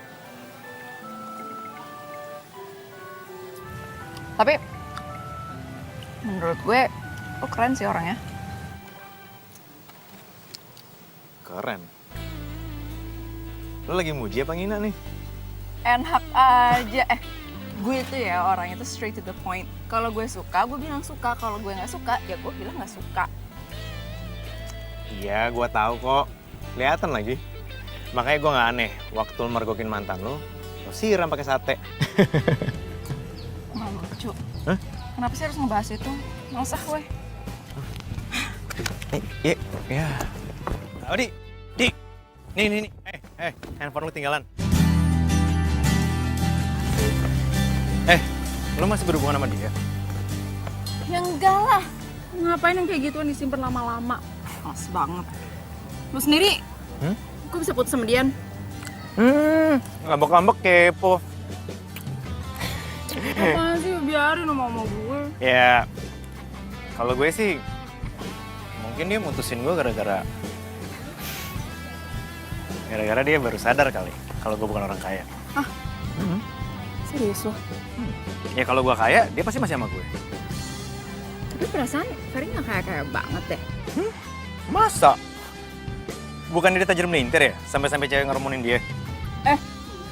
Tapi menurut gue lo keren sih orangnya. Keren. Lu lagi muji apa ngina nih? Enak aja. Gue tuh ya orangnya tuh straight to the point. Kalau gue suka, gue bilang suka. Kalau gue nggak suka, ya gue bilang nggak suka. Iya, gua tahu kok. Kelihatan lagi. Makanya gua nggak aneh. Waktu lu mergokin mantan lu siram pakai sate. Nggak lucu. Hah? Kenapa sih harus ngebahas itu? Males ah gue. Ya. Oh, Di. Nih. Handphone lu ketinggalan. Lu masih berhubungan sama dia? Ya enggak lah. Ngapain yang kayak gituan disimpan lama-lama? Males banget. Lu sendiri? Kok bisa putus sama Dian? Ngambek-ngambek kepo. Apaan sih? Biarin sama gue. Ya, kalau gue sih mungkin dia mutusin gue gara-gara dia baru sadar kali kalau gue bukan orang kaya. Serius lo? Ya kalau gue kaya, dia pasti masih sama gue. Tapi perasaan Ferry nggak kayak banget deh. Masa? Bukan dia tajir melintir ya? Sampai-sampai cewek ngeremunin dia?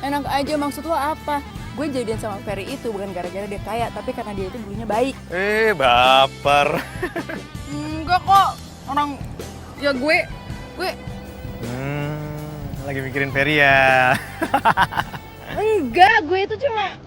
Enak aja, maksud lo apa? Gue jadian sama Ferry itu bukan gara-gara dia kaya, tapi karena dia itu dulunya baik. Baper. Enggak kok, orang ya gue Lagi mikirin Ferry ya? enggak, gue itu cuma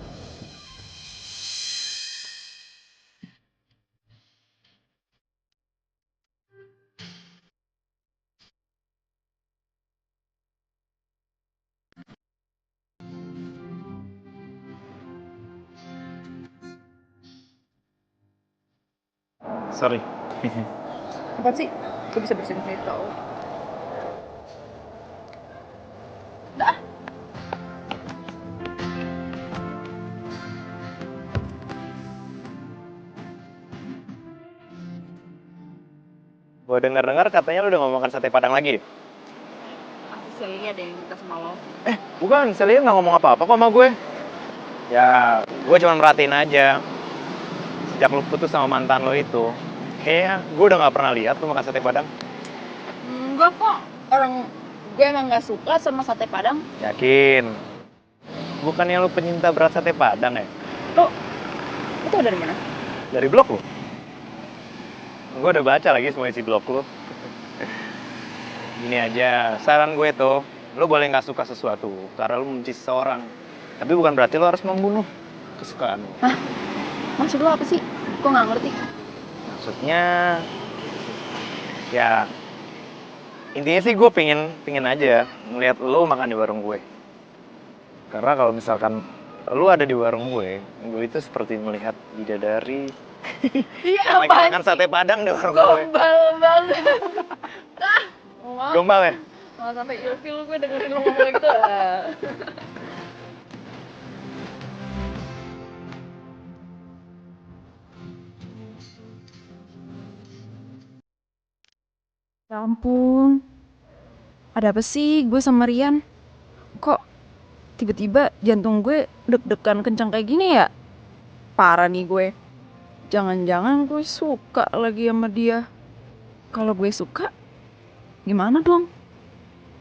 Sorry. apa sih? Gue bisa bersihin ini tau. Dah. Gue dengar katanya lu udah ngomong makan sate Padang lagi. Celia ada yang minta sama lo. Bukan, Celia nggak ngomong apa-apa kok sama gue. Ya, gue cuma merhatiin aja. Sejak lu putus sama mantan lo itu, kayaknya gue udah nggak pernah lihat lu makan sate Padang. Enggak kok, orang gue emang gak suka sama sate Padang. Yakin? Bukannya lu penyinta berat sate Padang ya? Lo tau dari mana? Dari blog lu? Gue udah baca lagi semua isi blog lu. Gini aja, saran gue tuh, lu boleh nggak suka sesuatu karena lu membenci seseorang. Tapi bukan berarti lu harus membunuh kesukaan lu. Hah? Maksud lo apa sih? Gue nggak ngerti. Maksudnya, ya intinya sih gue pingin aja ngeliat lu makan di warung gue. Karena kalau misalkan lu ada di warung gue itu seperti melihat bidadari. Iya, lagi makan sate Padang di warung gue. Gombal banget. Gombal ya? Malah sampai ilfil gue dengerin lo ngomong gitu. Ya ampun. Ada apa sih gue sama Rian? Kok tiba-tiba jantung gue deg-degan kencang kayak gini ya? Parah nih gue. Jangan-jangan gue suka lagi sama dia. Kalau gue suka, gimana dong?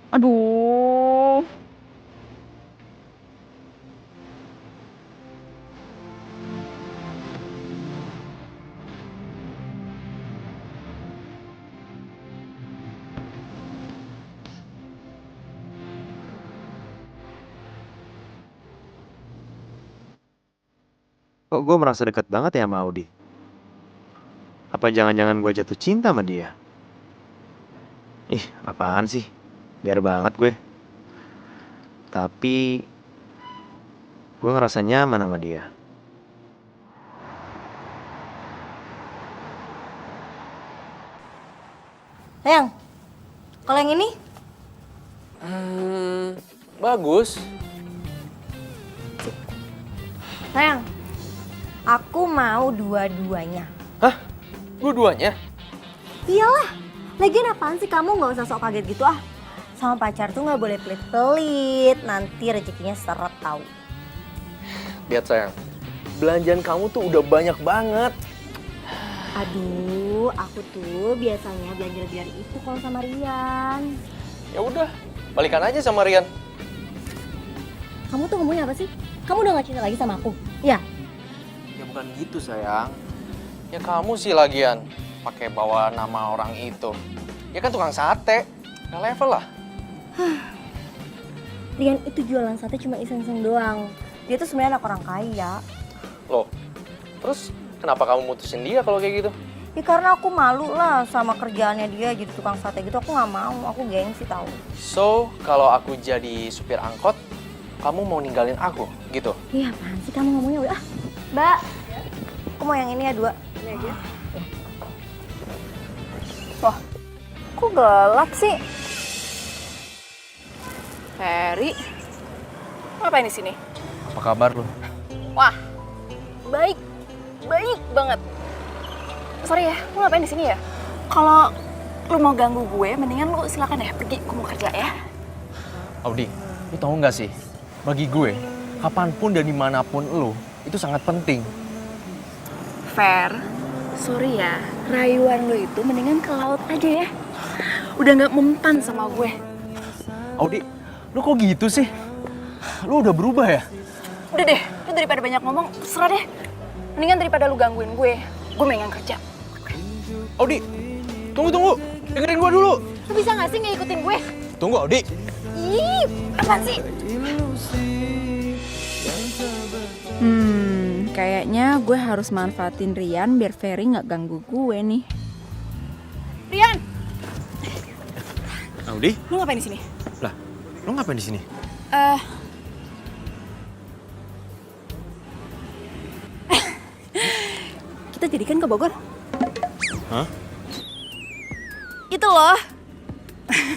Aduh. Kok gue merasa dekat banget ya sama Audi? Apa jangan-jangan gue jatuh cinta sama dia? Ih, apaan sih? Biar banget gue. Tapi gue ngerasa nyaman sama dia. Sayang, kalau yang ini? Bagus. Sayang, aku mau dua-duanya. Hah? Dua-duanya? Iyalah, lagian apaan sih kamu nggak usah sok kaget gitu ah. Sama pacar tuh nggak boleh pelit-pelit, nanti rezekinya seret tahu. Lihat sayang, belanjaan kamu tuh udah banyak banget. Aduh, aku tuh biasanya belanja lebih dari itu kalau sama Rian. Ya udah, balikan aja sama Rian. Kamu tuh ngomongnya apa sih? Kamu udah gak cinta lagi sama aku? Ya? Ya bukan gitu sayang. Ya kamu sih lagian pakai bawa nama orang itu. Ya kan tukang sate, nggak level lah. Rian itu jualan sate cuma iseng-iseng doang. Dia tuh sebenarnya anak orang kaya. Loh, terus kenapa kamu mutusin dia kalau kayak gitu? Ya karena aku malu lah sama kerjaannya dia jadi tukang sate gitu. Aku nggak mau, aku gengsi tahu. So, kalau aku jadi supir angkot, kamu mau ninggalin aku gitu? Iya apaan sih kamu ngomongnya udah. Mbak, aku mau yang ini ya 2. Ini aja. Wah, kok gelap sih? Ferry, ngapain di sini? Apa kabar lu? Wah, baik banget. Sorry ya, lu ngapain di sini ya? Kalau lu mau ganggu gue, mendingan lu silakan ya pergi. Gue mau kerja ya. Audi, lu tahu nggak sih? Bagi gue, kapanpun dan dimanapun lu, itu sangat penting. Fer, sorry ya, rayuan lu itu mendingan ke laut aja ya. Udah nggak mempan sama gue. Audi, lu kok gitu sih? Lu udah berubah ya? Udah deh, lu daripada banyak ngomong, terserah deh. Mendingan daripada lu gangguin gue mendingan kerja. Audi, tunggu. Dengerin gue dulu. Lu bisa nggak sih ngikutin gue? Tunggu, Audi. Ih, apaan sih? Kayaknya gue harus manfaatin Rian biar Ferry nggak ganggu gue nih. Rian, Audi, lu ngapain di sini? lah, lo ngapain di sini? Kita jadikan ke Bogor. Hah? Itu loh.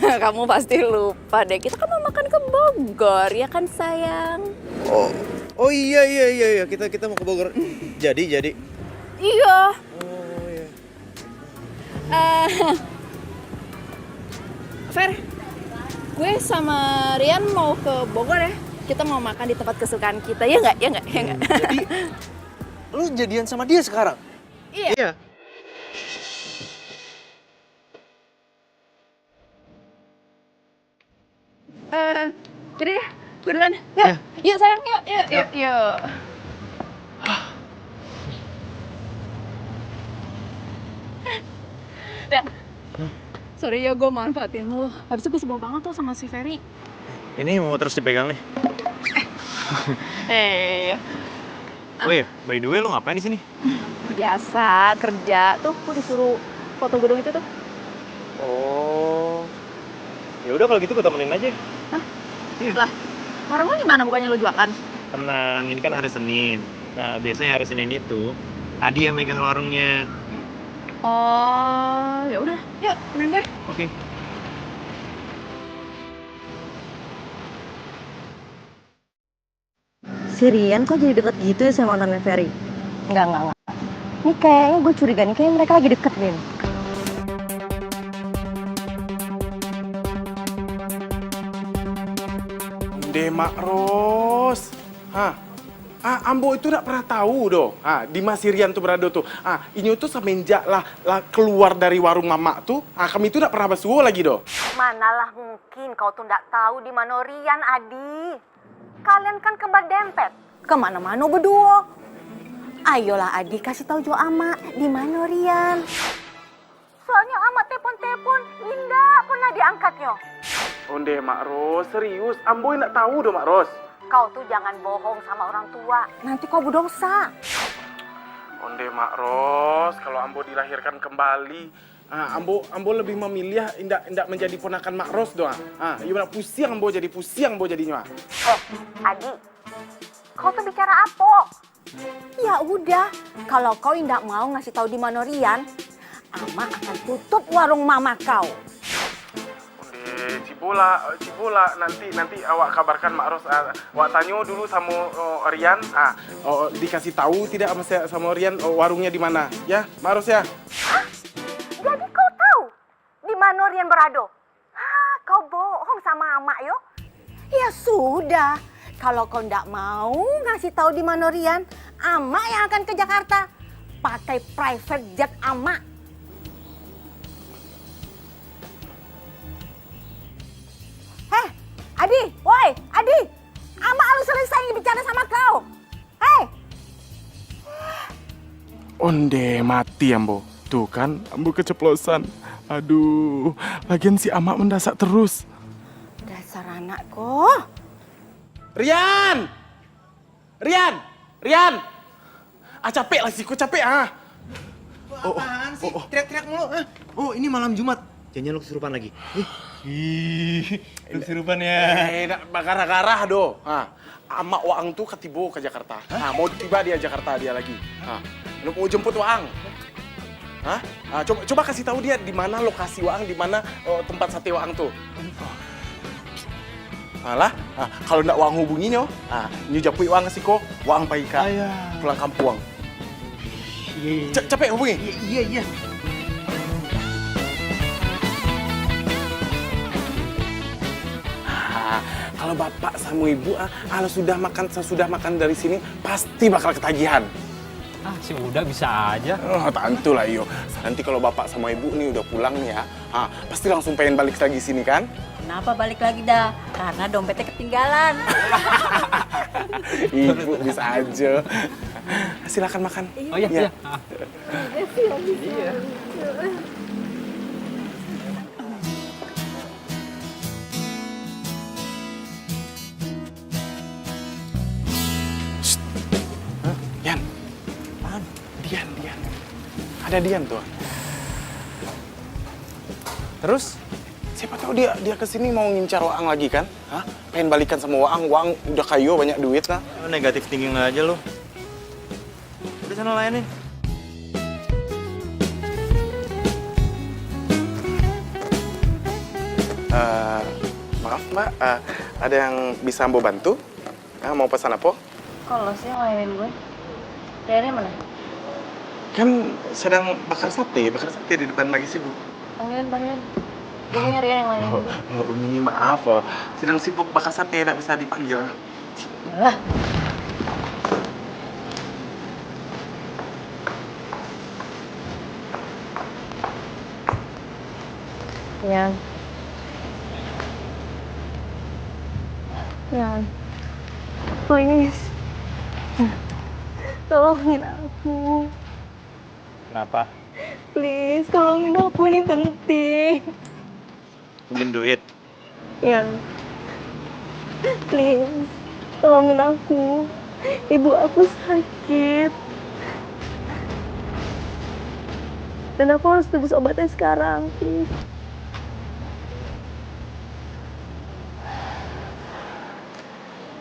Kamu pasti lupa deh. Kita kan mau makan ke Bogor, ya kan sayang? Oh iya, kita mau ke Bogor. Jadi. Iya. Oh iya. Fer, gue sama Rian mau ke Bogor ya. Kita mau makan di tempat kesukaan kita, ya nggak? Jadi, lu jadian sama dia sekarang? Iya. Jadi deh, gue duluan. Yuk sayang, yuk. Dan, sorry ya gue manfaatin lo. Habis itu gue sebel banget tuh sama si Ferry. Ini mau terus dipegang nih. Oh iya, by the way lo ngapain di sini? Biasa kerja tuh, gue disuruh foto gedung itu tuh. Oh. Ya udah kalau gitu gue temenin aja. Lah, warung lo gimana? Bukannya lo jualan? Tenang, ini kan hari Senin. Nah, biasanya hari Senin itu Adi yang megang warungnya. Oh, ya udah, yuk temenin deh. Oke. Si Rian kok jadi deket gitu ya sama mantannya Ferry? Enggak. Ini kayaknya gue curiga nih, kayaknya mereka lagi deket nih. Mak Ros. Ambo itu tidak pernah tahu doh. Di Mas Rian tuh berada tuh. Ini tuh semenjak lah keluar dari warung mama tuh, kami itu tidak pernah bersuah lagi doh. Manalah mungkin kau tuh nggak tahu di mana Rian, Adi. Kalian kan kembar dempet. Kemana-mana berdua. Ayolah Adi, kasih tahu Jo Ama di mana Rian. Soalnya Ama telepon, nggak pernah diangkatnya. Onde Mak Ros, serius. Ambo tidak tahu doh Mak Ros. Kau tuh jangan bohong sama orang tua, nanti kau berdosa. Onde Mak Ros, kalau Ambo dilahirkan kembali, Ambo lebih memilih indak menjadi ponakan Mak Ros doang. Iya pusing Ambo jadinya. Adi, kau tuh bicara apa? Ya udah, kalau kau tidak mau ngasih tahu di mana Rian, Ama akan tutup warung mama kau. Cibola, nanti awak kabarkan Mak Ros. Awak tanya dulu sama Rian. Dikasih tahu tidak sama Rian warungnya di mana? Ya, Mak Ros ya. Hah? Jadi kau tahu di mana Rian berado? Hah, kau bohong sama Ama yo. Ya sudah, kalau kau ndak mau ngasih tahu di mana Rian, Ama yang akan ke Jakarta pakai private jet Ama. Adi, woi, Adi, Ama harus selesai bicara sama kau. Hei. Onde mati Ambo. Tuh kan, Ambo keceplosan. Aduh, lagian si Ama mendasak terus. Dasar anakku. Rian! Capek lah sih, kok capek ah. Apaan sih? Teriak-teriak mulu. Oh, ini malam Jumat. Jangan lu kesurupan lagi. Ih, lu kesurupan ya. Gara-gara do. Ama Waang tuh ketibo ke Jakarta. Mau tiba dia Jakarta dia lagi. Lu mau jemput Waang. Coba kasih tahu dia di mana lokasi Waang, di mana tempat sate Waang tuh. Alah, kalau ndak Waang hubunginyo, nyu japui Waang sih kok. Waang pai ka pulang kampung. Capek hubungi? Iya. Kalau bapak sama ibu kalau sudah makan dari sini pasti bakal ketagihan. Si Uda bisa aja. Tentu lah yo. Nanti kalau bapak sama ibu nih udah pulang nih ya, pasti langsung pengen balik lagi sini kan? Kenapa balik lagi dah? Karena dompetnya ketinggalan. Ibu bisa aja. Silakan makan. Oh iya. Dian. Dian. Ada Dian tuh. Terus? Siapa tahu dia kesini mau ngincar Waang lagi kan? Pengen balikan sama Waang udah kayo banyak duit nah. Negatif thinking aja lu. Udah sana layanin. Maaf Mbak, ada yang bisa Mbak bantu? Mau pesan apa? Kalau sih yang layanin gue. Riannya mana? Kan sedang bakar sate di depan lagi sibuk. Panggilin. Gue punya Rian yang layanin gue. Ini maaf, sedang sibuk bakar sate, tidak bisa dipanggil. Yalah. Yan, please, tolongin aku. Kenapa? Please, tolongin aku, ini penting. Pinjam duit. Yan, please, tolongin aku. Ibu aku sakit. Dan aku harus tebus obatnya sekarang, please.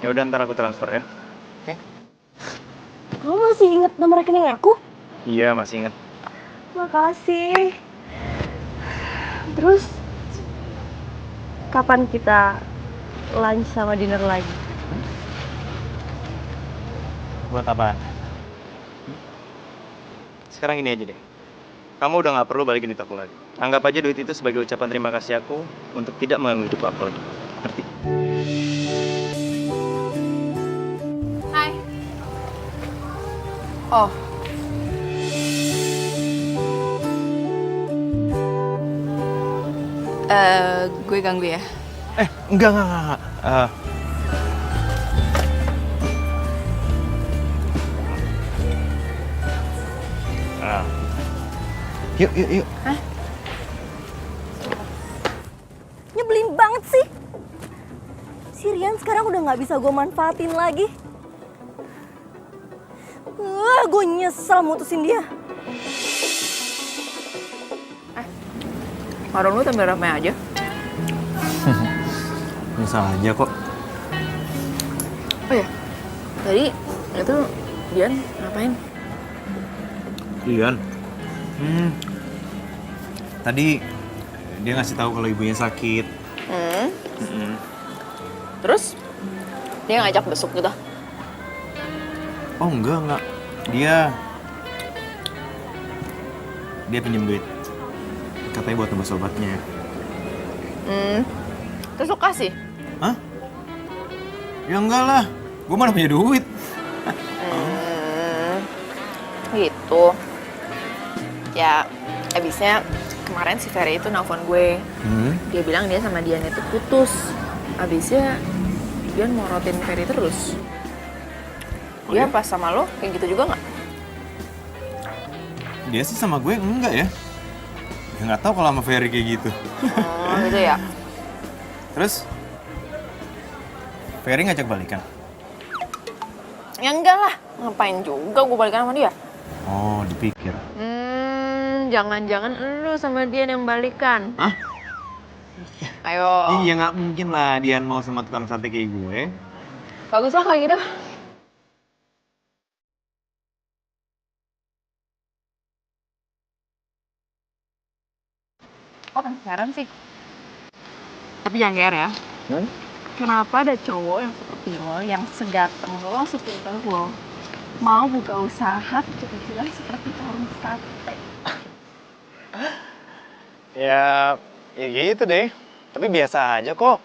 Ya udah ntar aku transfer ya. Oke? Kamu masih ingat nomor rekening aku? Iya, masih inget. Makasih. Terus, kapan kita lunch sama dinner lagi? Buat apaan? Sekarang ini aja deh. Kamu udah gak perlu balikin duit aku lagi. Anggap aja duit itu sebagai ucapan terima kasih aku untuk tidak mengganggu hidup aku lagi. Ngerti? Hai. Oh. Gue ganggu ya? Enggak. Yuk. Hah? Nyebelin banget sih. Si Rian sekarang udah gak bisa gue manfaatin lagi. Gue nyesel mutusin dia. Warung lu tambah ramai aja. Bisa aja kok. Oh ya, tadi itu Dian ngapain? Dian? Tadi dia ngasih tahu kalau ibunya sakit. Terus dia ngajak besuk gitu. Oh enggak. Dia pinjam duit. Katanya buat nembus obatnya. Terus lu kasih? Hah? Ya enggak lah. Gue mana punya duit. Gitu. Ya, abisnya kemarin si Ferry itu nelfon gue. Dia bilang dia sama Dian itu putus. Abisnya Dian morotin Ferry terus. Dia pas sama lo kayak gitu juga nggak? Dia sih sama gue enggak ya. Ya nggak tahu kalau sama Ferry kayak gitu. Oh gitu ya. Terus Ferry ngajak balikan? Ya enggak lah, ngapain juga gue balikan sama dia? Oh, dipikir. Jangan-jangan lu sama Dian yang balikan. Hah? Ayo. Iya nggak mungkin lah Dian mau sama tukang sate kayak gue. Bagus lah kayak gitu. Oh, penasaran sih. Tapi jangan GR ya. Kenapa ada cowok yang seperti lo, yang seganteng lo, sepintar lo, mau buka usaha kecil-kecilan seperti warung sate? Ya gitu deh. Tapi biasa aja kok.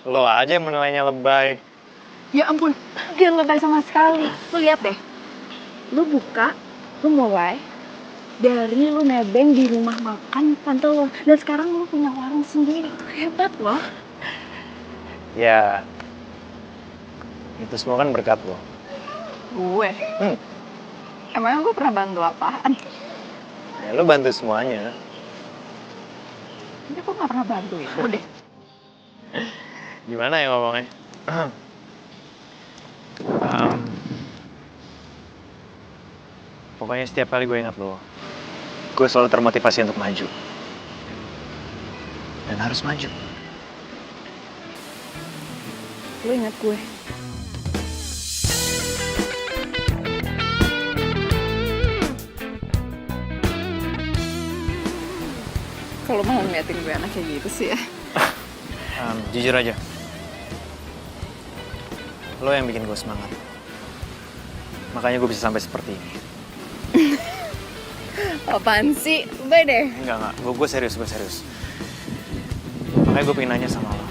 Lo aja yang menilainya lebay. Ya ampun, dia lebay sama sekali. Lu lihat deh. Lu buka, lu mulai dari lu nebeng di rumah makan tante lo. Dan sekarang lu punya warung sendiri. Hebat loh. Ya, itu semua kan berkat lo. Gue? Emangnya gue pernah bantu apaan? Ya lo bantu semuanya. Ini gue gak pernah bantu ya? Udah. Gimana ya ngomongnya? Pokoknya setiap kali gue ingat lo, gue selalu termotivasi untuk maju. Dan harus maju. Lu ingat gue? Kalau mau ngeliatin gue anak kayak gitu sih ya. Jujur aja, lo yang bikin gue semangat. Makanya gue bisa sampai seperti ini. Apaan sih? Udah deh. Enggak. Gue serius. Makanya gue pengen nanya sama lo.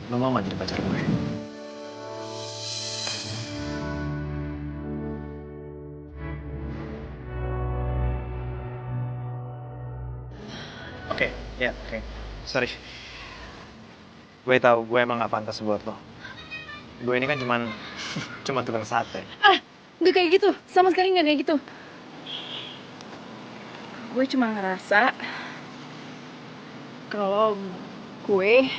Lo mau gak jadi pacar gue? Oke. Sorry. Gue tahu gue emang gak pantas buat lo. Gue ini kan cuma tukang sate. Nggak kayak gitu. Sama sekali nggak kayak gitu. Gue cuma ngerasa kalau gue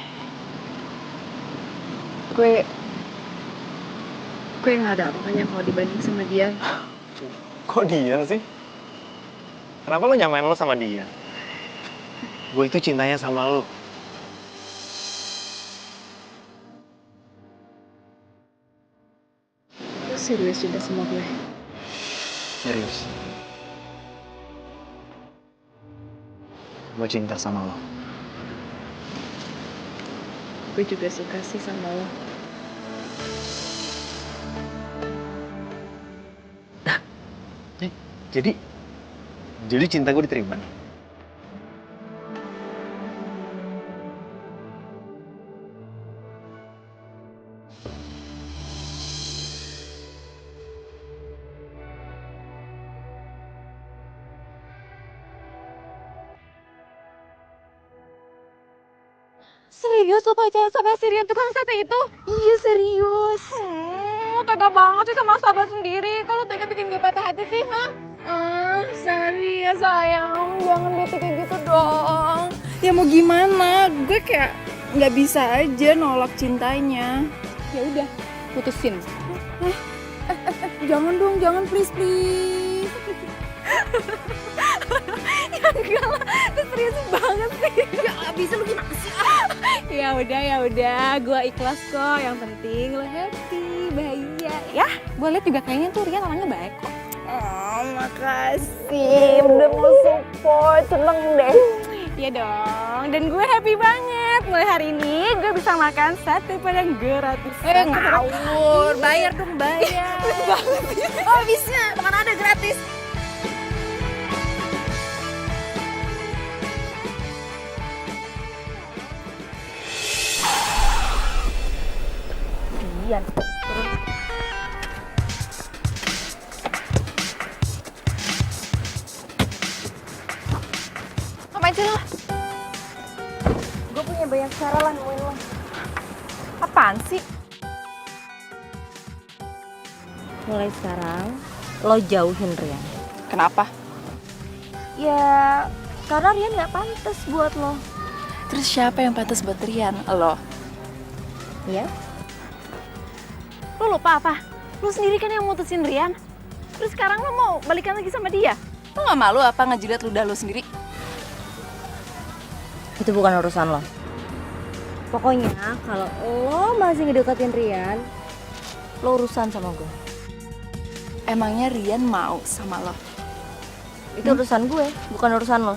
nggak ada apa-apanya kalau dibanding sama dia. Kok Dian sih? Kenapa lo nyamain lo sama dia? Gue itu cintanya sama lo. Lo serius cinta sama gue? Serius. Gue cinta sama lo. Gue juga suka sih sama lo. Jadi cinta gue diterima nih. Serius lo pacaran sama si Rian tukang sate itu? Iya serius. Tega banget sih sama sahabat sendiri. Kalau tega bikin gue patah hati sih, ha? Sorry ya sayang, jangan bete kayak gitu dong. Ya mau gimana? Gue kayak nggak bisa aja nolak cintanya. Ya udah, putusin. Jangan dong, jangan please. Ya enggak lah, serius banget sih. Ya nggak bisa lu gimana sih? Ya udah, gue ikhlas kok. Yang penting lo happy, bahagia. Ya, gue liat juga kayaknya tuh Rian orangnya baik kok. Oh, makasih udah mau support, seneng deh. Iya dong, dan gue happy banget. Mulai hari ini gue bisa makan sate padang gratis. Ngawur, bayar dong bayar. Oh bisa, mana ada gratis. Rian, Ngapain sih lo? gue punya banyak cara lah nemuin lo. Apaan sih? Mulai sekarang, lo jauhin Rian. Kenapa? Ya, karena Rian gak pantas buat lo. Terus siapa yang pantas buat Rian? Lo? Ya? Lo lupa apa? Lo sendiri kan yang mutusin Rian. Terus sekarang lo mau balikan lagi sama dia? Lo nggak malu apa ngejilat ludah lo sendiri? Itu bukan urusan lo. Pokoknya kalau lo masih ngedeketin Rian, lo urusan sama gue. Emangnya Rian mau sama lo? Itu urusan gue, bukan urusan lo.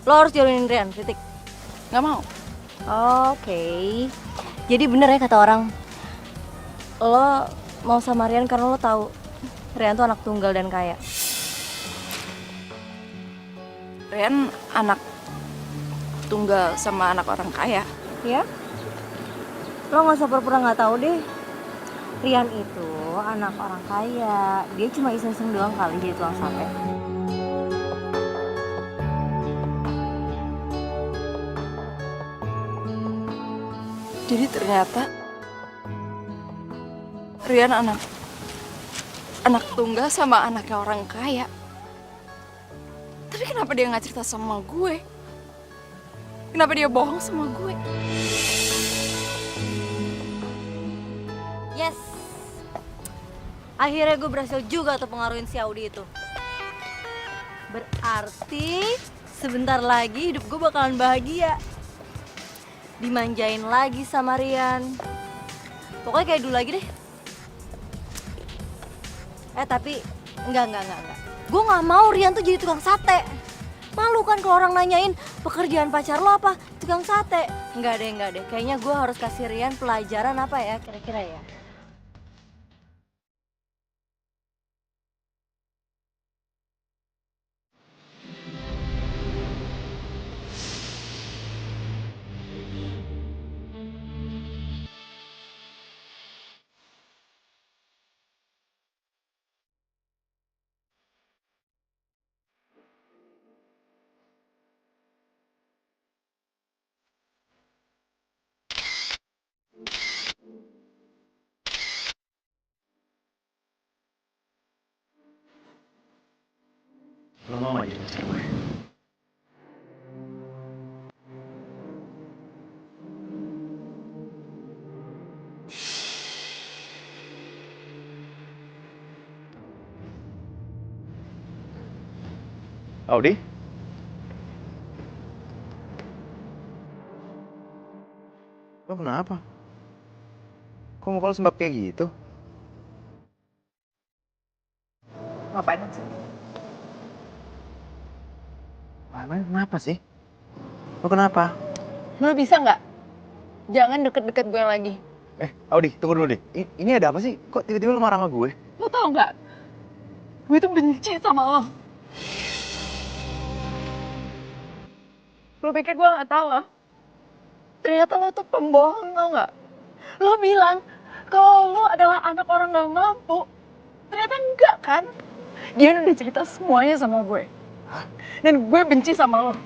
Lo harus jauhin Rian, titik. Nggak mau? Oke. Jadi bener ya kata orang, lo mau sama Rian karena lo tahu Rian tuh anak tunggal dan kaya. Rian anak tunggal sama anak orang kaya. Ya? Lo nggak usah pura-pura nggak tahu deh. Rian itu anak orang kaya. Dia cuma iseng-iseng doang kali jadi tukang sate. Jadi ternyata Rian anak tunggal sama anaknya orang kaya. Tapi kenapa dia nggak cerita sama gue? Kenapa dia bohong sama gue? Yes. Akhirnya gue berhasil juga tuh pengaruhin si Audi itu. Berarti sebentar lagi hidup gue bakalan bahagia. Dimanjain lagi sama Rian. Pokoknya kayak dulu lagi deh. Tapi enggak. Gue nggak mau Rian tuh jadi tukang sate. Malu kan kalau orang nanyain pekerjaan pacar lo apa? Tukang sate. Enggak deh. Kayaknya gue harus kasih Rian pelajaran apa ya kira-kira ya. Lo mau gak jadi pacar gue? Audi? Lo kenapa? Kok muka lo sembab kayak gitu? Ngapain sih? Kenapa sih? Lo kenapa? Lo bisa nggak? Jangan deket-deket gue lagi. Audi, tunggu dulu deh. Ini ada apa sih? Kok tiba-tiba lo marah sama gue? Lo tau nggak? Gue tuh benci sama lo. Lo pikir gue nggak tahu ah? Ternyata lo tuh pembohong, tau nggak? Lo bilang kalau lo adalah anak orang nggak mampu. Ternyata enggak kan? Dia udah cerita semuanya sama gue. Dan gue benci sama lo.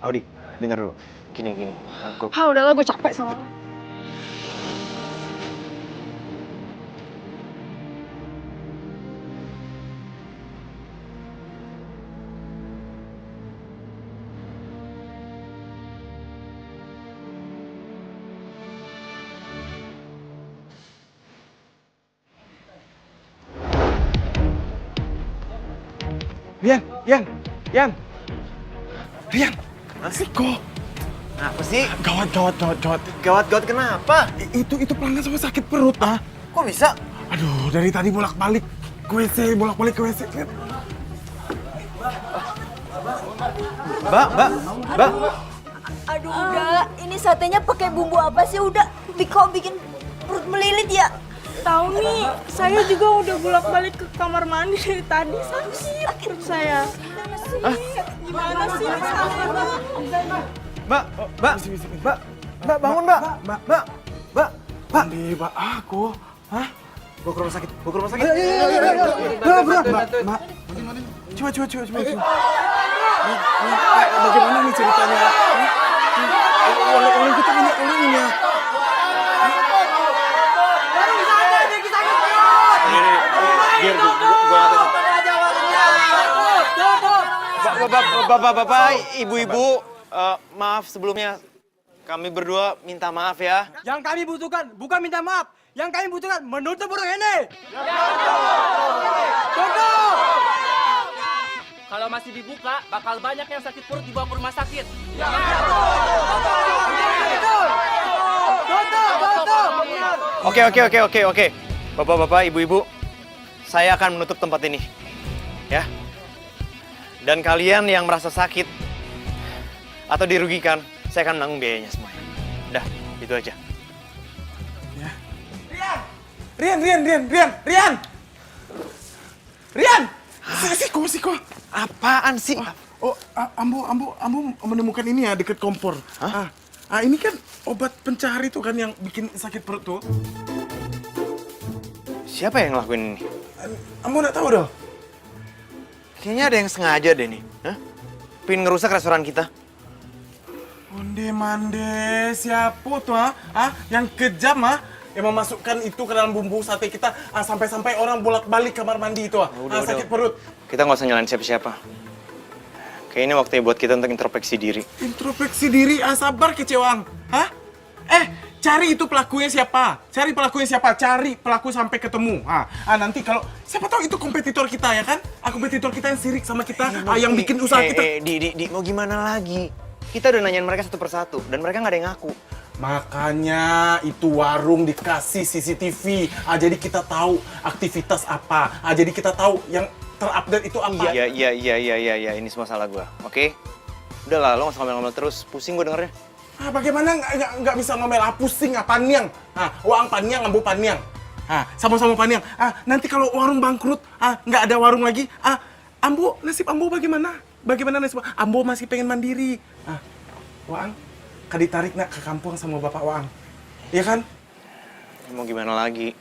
Audi, dengar dulu. Gini. Udahlah gue capek sama lo. Rian. Siko. Apa sih? Gawat. Gawat kenapa? Itu pelanggan sama sakit perut, ah. Kok bisa? Aduh, dari tadi bolak-balik ke WC. Lihat. Mbak. Aduh udah, ini satenya pakai bumbu apa sih? Udah, kok bikin perut melilit ya? Tahu nih, saya juga udah bolak-balik ke kamar mandi dari tadi, sakit perut saya. Gimana sih? Mbak, bangun, Mbak. Mandi, Mbak, aku. Hah? Bawa ke rumah sakit. Mbak. Coba. Bagaimana nih ceritanya? Orang kita banyak orangnya. Biar gua Bapak, ibu-ibu, maaf sebelumnya. Kami berdua minta maaf ya. Yang kami butuhkan bukan minta maaf. Yang kami butuhkan menutup burung ini. Tutup! Kalau masih dibuka, bakal banyak yang sakit perut dibawa ke rumah sakit. Tutup. Oke. Bapak-bapak, ibu-ibu, saya akan menutup tempat ini. Ya. Dan kalian yang merasa sakit atau dirugikan, saya akan menanggung biayanya semuanya. Udah, itu aja. Rian! Siko. Apaan sih? Oh, Ambo menemukan ini ya dekat kompor. Hah? Ini kan obat pencahar itu kan yang bikin sakit perut tuh. Siapa yang ngelakuin ini? Ambo nggak tahu dah. Kayaknya ada yang sengaja deh nih. Hah? Pengen ngerusak restoran kita. Onde-mande, siapa tuh yang kejam yang memasukkan itu ke dalam bumbu sate kita sampai-sampai orang bolak-balik kamar mandi itu sakit perut. Kita nggak usah nyalain siapa-siapa. Kayaknya waktunya buat kita untuk introspeksi diri. Introspeksi diri, sabar kecewang. Cari itu pelakunya siapa? Cari pelaku sampai ketemu. Nanti kalau siapa tahu itu kompetitor kita ya kan? Kompetitor kita yang sirik sama kita, yang bikin usaha kita. Di mau gimana lagi? Kita udah nanyain mereka satu persatu dan mereka nggak ada yang ngaku. Makanya itu warung dikasih CCTV. Jadi kita tahu aktivitas apa. Jadi kita tahu yang terupdate itu apa. Iya, ini semua salah gua. Oke? Udahlah, lo nggak usah ngomel-ngomel terus. Pusing gua dengernya. Bagaimana nggak bisa ngomel pusing paniang. Uang paniang, ambu paniang. Sama-sama paniang. Nanti kalau warung bangkrut, nggak ada warung lagi. Ambo, nasib Ambo bagaimana? Bagaimana nasib Ambo masih pengen mandiri. Waang, ditarik nak ke kampung sama bapak Waang. Iya kan? Mau gimana lagi?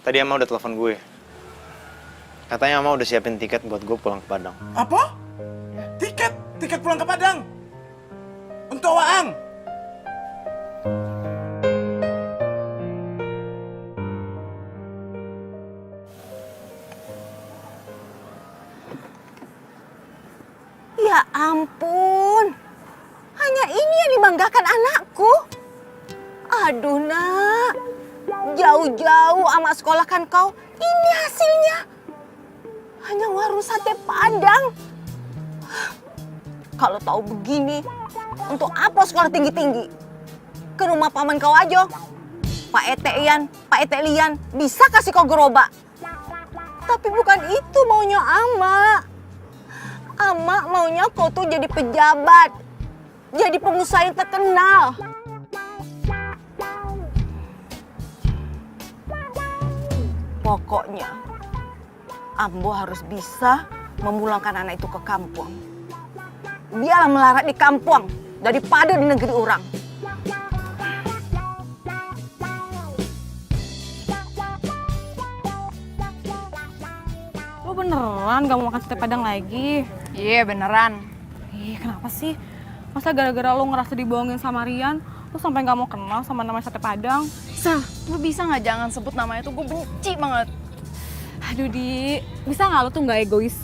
Tadi Ama udah telepon gue. Katanya Ama udah siapin tiket buat gue pulang ke Padang. Apa? Tiket pulang ke Padang? Untuk Waang? Ya ampun, hanya ini yang dibanggakan anakku. Aduh nak, jauh-jauh amat sekolahkan kau, ini hasilnya. Hanya warung sate Padang. Kalau tahu begini, untuk apa sekolah tinggi-tinggi? Ke rumah paman kau aja. Pak Ete Lian, bisa kasih kau gerobak. Tapi bukan itu maunya Ama. Ama maunya kau tuh jadi pejabat, jadi pengusaha yang terkenal. Pokoknya, Ambo harus bisa memulangkan anak itu ke kampung. Biarlah melarat di kampung daripada di negeri orang. Lo beneran gak mau makan sate Padang lagi? Iya beneran. Kenapa sih? Masa gara-gara lo ngerasa dibohongin sama Rian, lo sampai gak mau kenal sama namanya sate Padang? Sal, lo bisa nggak jangan sebut namanya tuh, gue benci banget. Aduh Di, bisa gak lo tuh gak egois?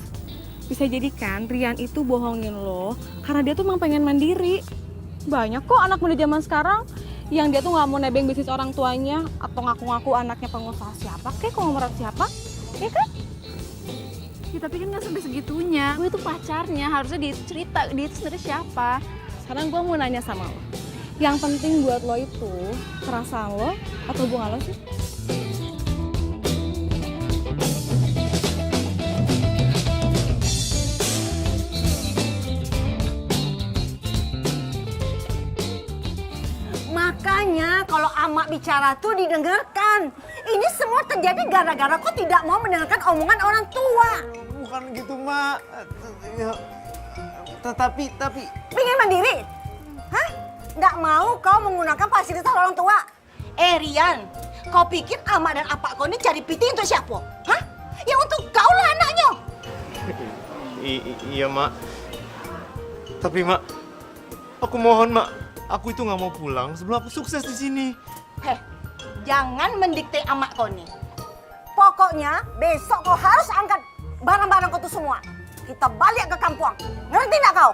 Bisa jadi kan Rian itu bohongin lo karena dia tuh emang pengen mandiri. Banyak kok anak muda zaman sekarang yang dia tuh gak mau nebeng bisnis orang tuanya atau ngaku-ngaku anaknya pengusaha siapa kek, konglomerat siapa, ya kan? Ya, tapi kan gak sampai segitunya. Gue itu pacarnya, harusnya dia cerita dia itu sebenarnya siapa. Sekarang gue mau nanya sama lo. Yang penting buat lo itu perasaan lo atau hubungan lo sih? Makanya kalau Ama bicara tuh didengarkan. Ini semua terjadi gara-gara kau tidak mau mendengarkan omongan orang tua. Bukan gitu, Mak. Tapi... Pengen mandiri? Hah? Nggak mau kau menggunakan fasilitas orang tua? Rian, kau pikir Ama dan Apa kau ini cari piti untuk siapa? Hah? Ya untuk kau lah anaknya. Iya, Mak. Tapi, Mak, aku mohon, Mak. Aku itu nggak mau pulang sebelum aku sukses di sini. Jangan mendikte Ama kau nih. Pokoknya besok kau harus angkat barang-barang kau tuh semua. Kita balik ke kampung. Ngerti nggak kau?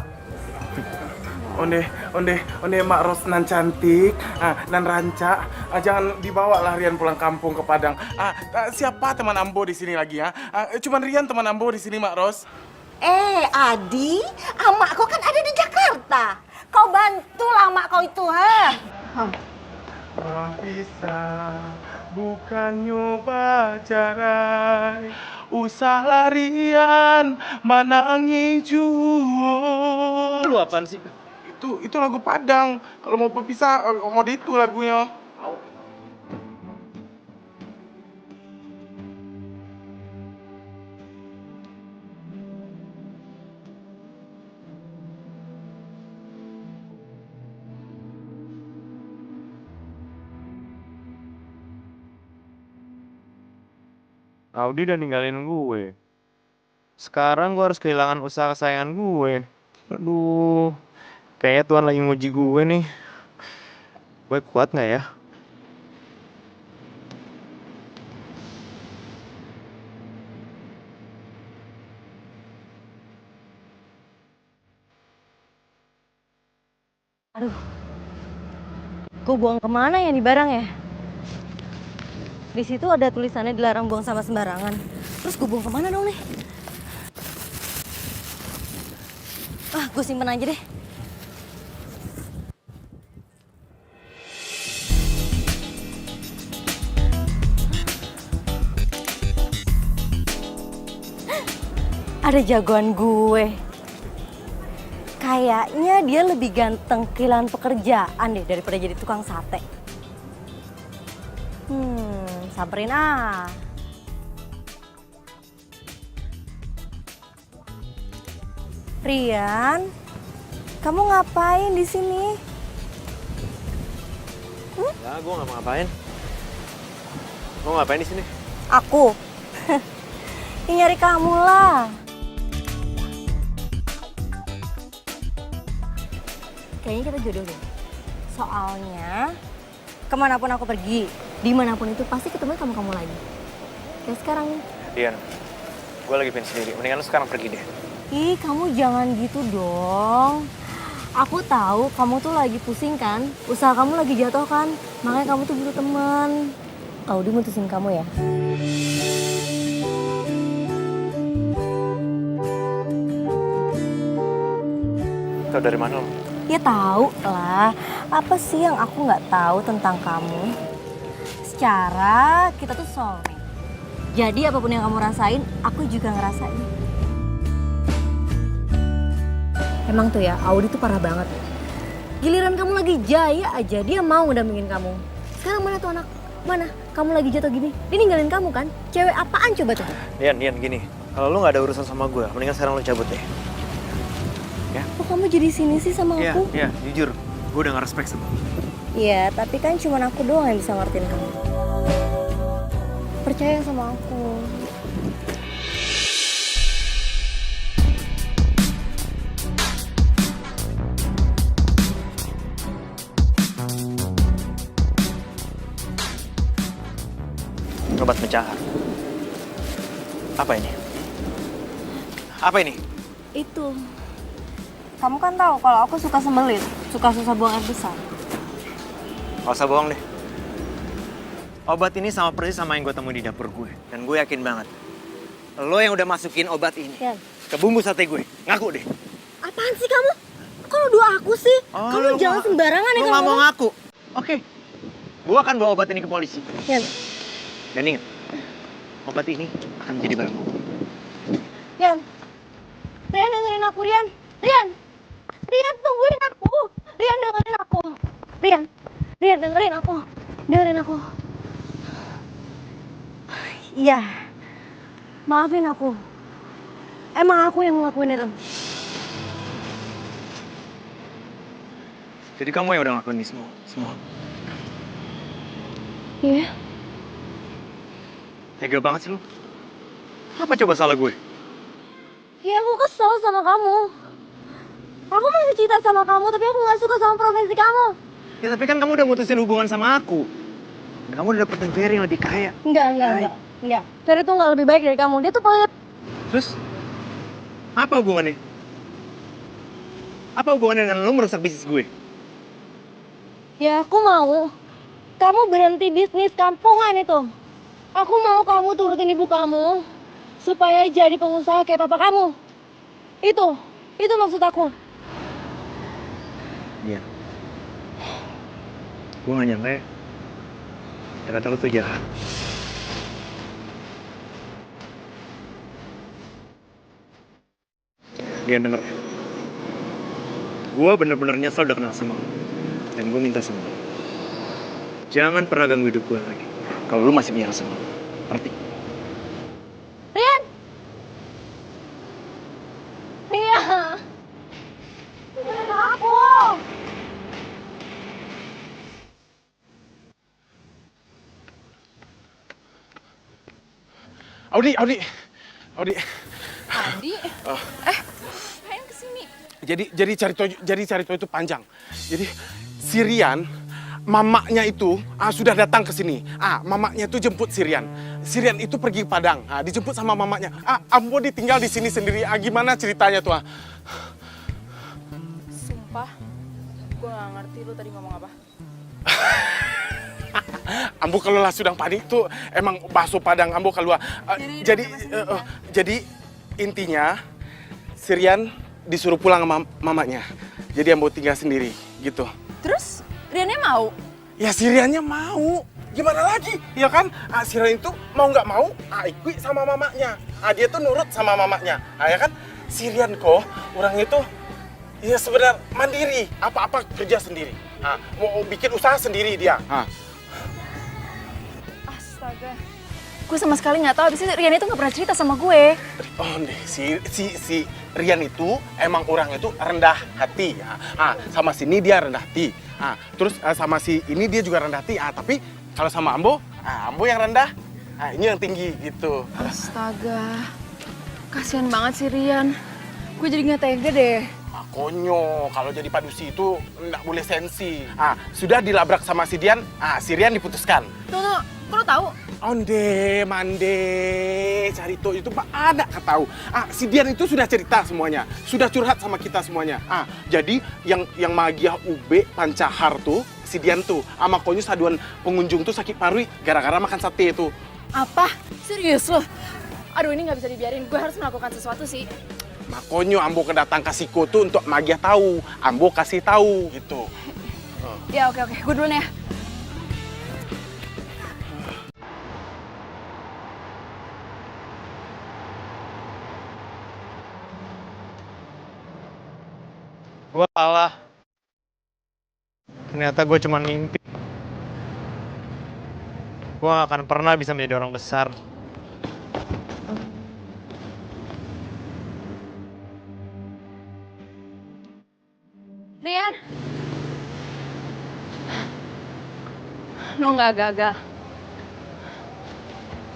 Onde Mak Ros nan cantik, nan ranca. Jangan dibawa lah Rian pulang kampung ke Padang. Siapa teman Ambo di sini lagi ya? Cuman Rian teman Ambo di sini Mak Ros. Adi, Ama kau kan ada di Jakarta. Kau bantulah Ama kau itu, ha? Bisa bukan nyoba carai, usah larian manangi juo. Lu apaan sih? Itu lagu Padang. Kalau mau berpisah, mau itu lagunya. Audi udah ninggalin gue. Sekarang gue harus kehilangan usaha kesayangan gue. Aduh, kayaknya Tuhan lagi nguji gue nih. Gue kuat nggak ya? Aduh, gue buang kemana ya nih barang ya? Di situ ada tulisannya dilarang buang sampah sembarangan. Terus gue buang kemana dong nih? Gue simpen aja deh. Ada jagoan gue. Kayaknya dia lebih ganteng kehilangan pekerjaan deh daripada jadi tukang sate. Samperin ah. Rian, kamu ngapain di sini? Ya, gue nggak mau ngapain. Mau ngapain di sini? Aku. Ya, nyari kamu lah. Kayaknya kita jodoh deh. Soalnya kemanapun aku pergi, dimanapun itu pasti ketemu kamu lagi. Kayak sekarang nih. Dian, gue lagi pengen sendiri. Mendingan lu sekarang pergi deh. Ih, kamu jangan gitu dong. Aku tahu kamu tuh lagi pusing kan, usaha kamu lagi jatuh kan, makanya kamu tuh butuh teman. Audi mutusin kamu ya? Tahu dari mana lo? Ya tahu lah. Apa sih yang aku nggak tahu tentang kamu? Secara kita tuh soulmate. Jadi apapun yang kamu rasain, aku juga ngerasain. Emang tuh ya, Audi tuh parah banget. Giliran kamu lagi jaya aja, dia mau ngedampingin kamu. Sekarang mana tuh anak? Mana? Kamu lagi jatuh gini, dia ninggalin kamu kan? Cewek apaan coba tuh? Dian, gini. Kalau lu nggak ada urusan sama gue, mendingan sekarang lu cabut deh. Ya? Kok kamu jadi sini sih sama aku? Iya, jujur. Gue udah nggak respect sama lu. Iya, tapi kan cuma aku doang yang bisa ngertiin kamu. Percaya sama aku. Obat pencahar. Apa ini? Apa ini? Itu. Kamu kan tahu kalau aku suka sembelit, suka susah buang air besar. Gak usah bohong deh. Obat ini sama persis sama yang gue temuin di dapur gue. Dan gue yakin banget, lo yang udah masukin obat ini Yan. ke bumbu sate gue. Ngaku deh. Apaan sih kamu? Kok nuduh aku sih? Kamu jangan sembarangan ya Lo kamu. nggak mau ngaku. Oke. Gue akan bawa obat ini ke polisi. Yan. Dan ingat, obat ini akan menjadi barang bukti. Rian, Rian dengerin aku, Rian. Rian tungguin aku. Rian dengerin aku. Rian dengerin aku. Dengerin aku. Iya, maafin aku. Emang aku yang ngelakuin itu. Jadi kamu yang udah ngelakuin ini semua. Iya. Tega banget sih lo. Apa coba salah gue? Ya aku kesel sama kamu. Aku masih cinta sama kamu, tapi aku gak suka sama profesi kamu. Ya tapi kan kamu udah mutusin hubungan sama aku. Dan kamu udah dapetin Ferry yang lebih kaya. Enggak. Ferry tuh gak lebih baik dari kamu. Dia tuh pelit. Terus? Apa hubungannya? Apa hubungannya dengan lo merusak bisnis gue? Ya aku mau kamu berhenti bisnis kampungan itu. Aku mau kamu turutin ibu kamu supaya jadi pengusaha kayak papa kamu. Itu maksud aku. Iya. Gue gak nyangka ya. Ternyata lo tuh jahat. Dia denger. Gue bener-bener nyesel udah kenal sama lo. Dan gue minta sama lo. Jangan pernah ganggu hidup gue lagi. Kalau lo masih punya rasa sama lo. Ngerti? Rian! Aku! Audi. Adi? Oh. Pengen kesini. Jadi Carito itu panjang. Jadi si Rian, mamanya itu sudah datang ke sini. Mamanya itu jemput si Rian. Si Rian itu pergi ke Padang, dijemput sama mamanya. Ambo ditinggal di sini sendiri. Gimana ceritanya tuh? Sumpah, gue gak ngerti lu tadi ngomong apa. Ambo kalau lah sudah panik tuh emang bakso Padang Ambo kalau jadi intinya si Rian disuruh pulang sama mamanya. Jadi Ambo tinggal sendiri gitu. Terus, Riannya mau? Ya si Riannya mau. Gimana lagi? Ya kan? Si Rian itu mau nggak mau, ikut sama mamanya. Dia tuh nurut sama mamanya. Ya kan? Si Rian kok orang itu ya sebenarnya mandiri. Apa-apa kerja sendiri. Mau bikin usaha sendiri dia. Astaga. Gue sama sekali nggak tahu. Abis itu Rian itu nggak pernah cerita sama gue. Oh nih, si Rian itu emang orang itu rendah hati. Sama sini dia rendah hati. Terus sama si ini dia juga rendah hati. Tapi kalau sama Ambo, Ambo yang rendah. Ini yang tinggi gitu. Astaga. Kasian banget sih Rian. Gue jadi nggak tega deh. Konyo, kalau jadi padusi itu nggak boleh sensi. Sudah dilabrak sama si Dian, si Rian diputuskan. Tuh, kok lo tahu? Onde, mande, Carito itu Pak ada tahu. Si Dian itu sudah cerita semuanya, sudah curhat sama kita semuanya. Jadi yang Magiah UB Pancahar tuh, si Dian tuh, sama Konyo saduan pengunjung tuh sakit paru gara-gara makan sate itu. Apa? Serius lo? Aduh ini nggak bisa dibiarin, gue harus melakukan sesuatu sih. Makanya Ambo kedatang ke Siko tuh untuk Magiah tahu, Ambo kasih tahu gitu. Ya oke, gue duluan ya. Gue kalah. Ternyata gue cuma mimpi. Gue gak akan pernah bisa menjadi orang besar. Rian, lo nggak gagal.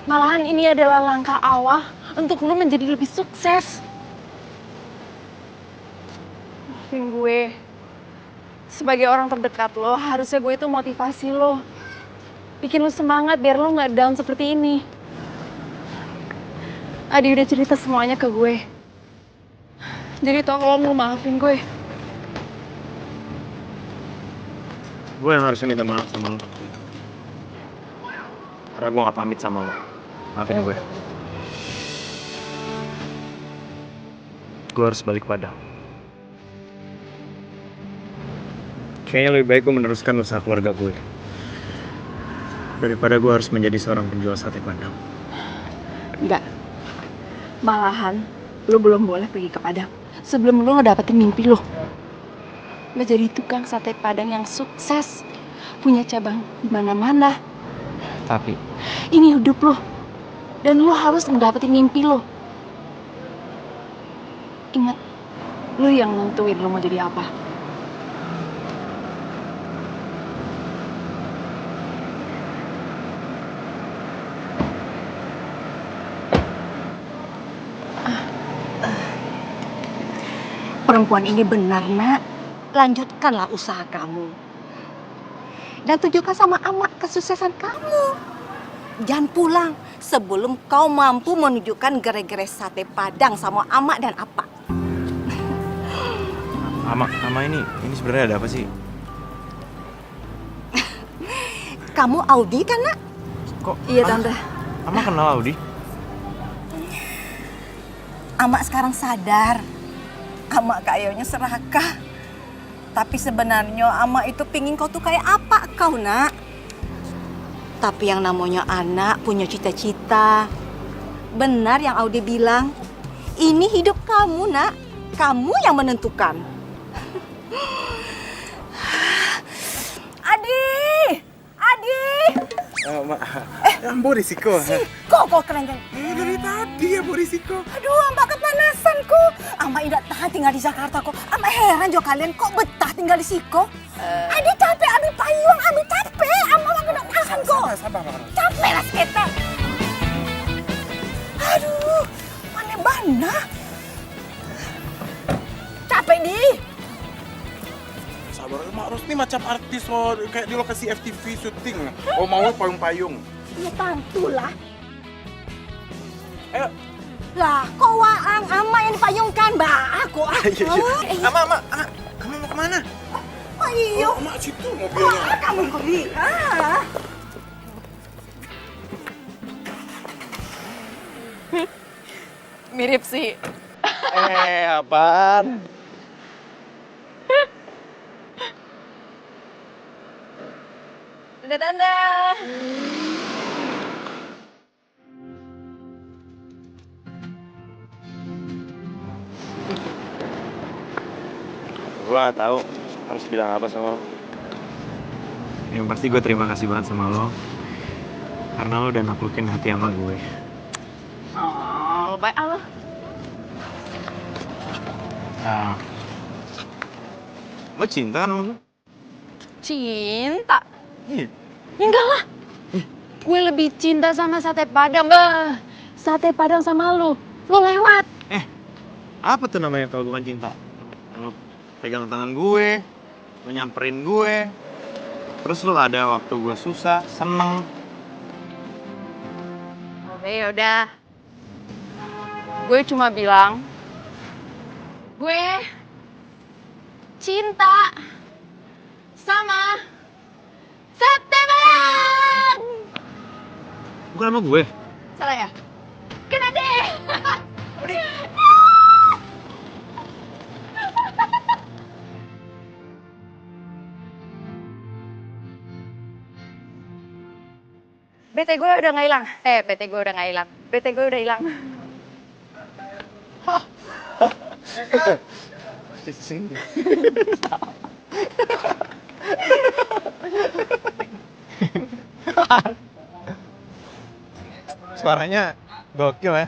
Malahan ini adalah langkah awal untuk lo menjadi lebih sukses. Maafin gue. Sebagai orang terdekat lo, harusnya gue itu motivasi lo. Bikin lo semangat biar lo nggak down seperti ini. Adi udah cerita semuanya ke gue. Jadi tolong lo maafin gue. Gue yang harusnya minta maaf sama lo. Karena gue gak pamit sama lo. Maafin gue. gue harus balik ke Padang. Kayaknya lebih baik gue meneruskan usaha keluarga gue daripada gue harus menjadi seorang penjual sate Padang. Enggak. Malahan, lu belum boleh pergi ke Padang sebelum lu ngedapetin mimpi lu. Nggak jadi tukang sate Padang yang sukses, punya cabang di mana-mana. Tapi Ini hidup lu, dan lu harus ngedapetin mimpi lu. Ingat, lu yang nentuin lu mau jadi apa. Perempuan ini benar, Nak. Lanjutkanlah usaha kamu. Dan tunjukkan sama Ama kesuksesan kamu. Jangan pulang sebelum kau mampu menunjukkan gere-gere sate Padang sama Ama dan Apa. Ama ini sebenarnya ada apa sih? Kamu Audi kan, Nak? Kok? Iya, Tante. Ama kenal Audi? Ama sekarang sadar. Ama kayaknya serakah. Tapi sebenarnya Ama itu pingin kau tuh kayak apa kau, Nak? Tapi yang namanya anak punya cita-cita. Benar yang Audi bilang. Ini hidup kamu, Nak. Kamu yang menentukan. Adi! Ambo risiko. Kok kerenjang? Dari tadi ya risiko. Aduh, Mbak kepanasan ku. Ama tidak tahan tinggal di Jakarta kok. Ama heran jo kalian kok betah tinggal di siko. Adi capek, Abi payung, Abi capek. Ama mah tidak tahan kok. Sabar. Capek lah kita. Aduh, mana bana? Capek di. Sabar, Mak Ros nih macam artis kayak di lokasi FTV syuting. Oh mau payung-payung. Ya tantulah. Ayo. Lah, kok waang Ama yang dipayungkan, Mbak? Aku. Ama, kamu mau kemana? Oh iya. Mak situ mobilnya. Kamu pergi. Mirip sih. Apaan? Tanda-tanda. Gue gak tahu harus bilang apa sama lo. Yang pasti gue terima kasih banget sama lo. Karena lo udah naklukin hati sama gue. Oh, baik Allah. Lo cinta sama gue? Cinta? Iya. Enggak lah. Gue lebih cinta sama sate Padang. Sate Padang sama lu. Lu lewat. Apa tuh namanya kalau bukan cinta? Lo pegang tangan gue, lo nyamperin gue, terus lo ada waktu gue susah, seneng. Oke, yaudah. Gue cuma bilang, gue cinta sama sate Padang. Bukan sama gue. Salah ya? Kena deh. BT gue udah nggak hilang. BT gue udah nggak hilang. BT gue udah hilang. Suaranya gokil ya.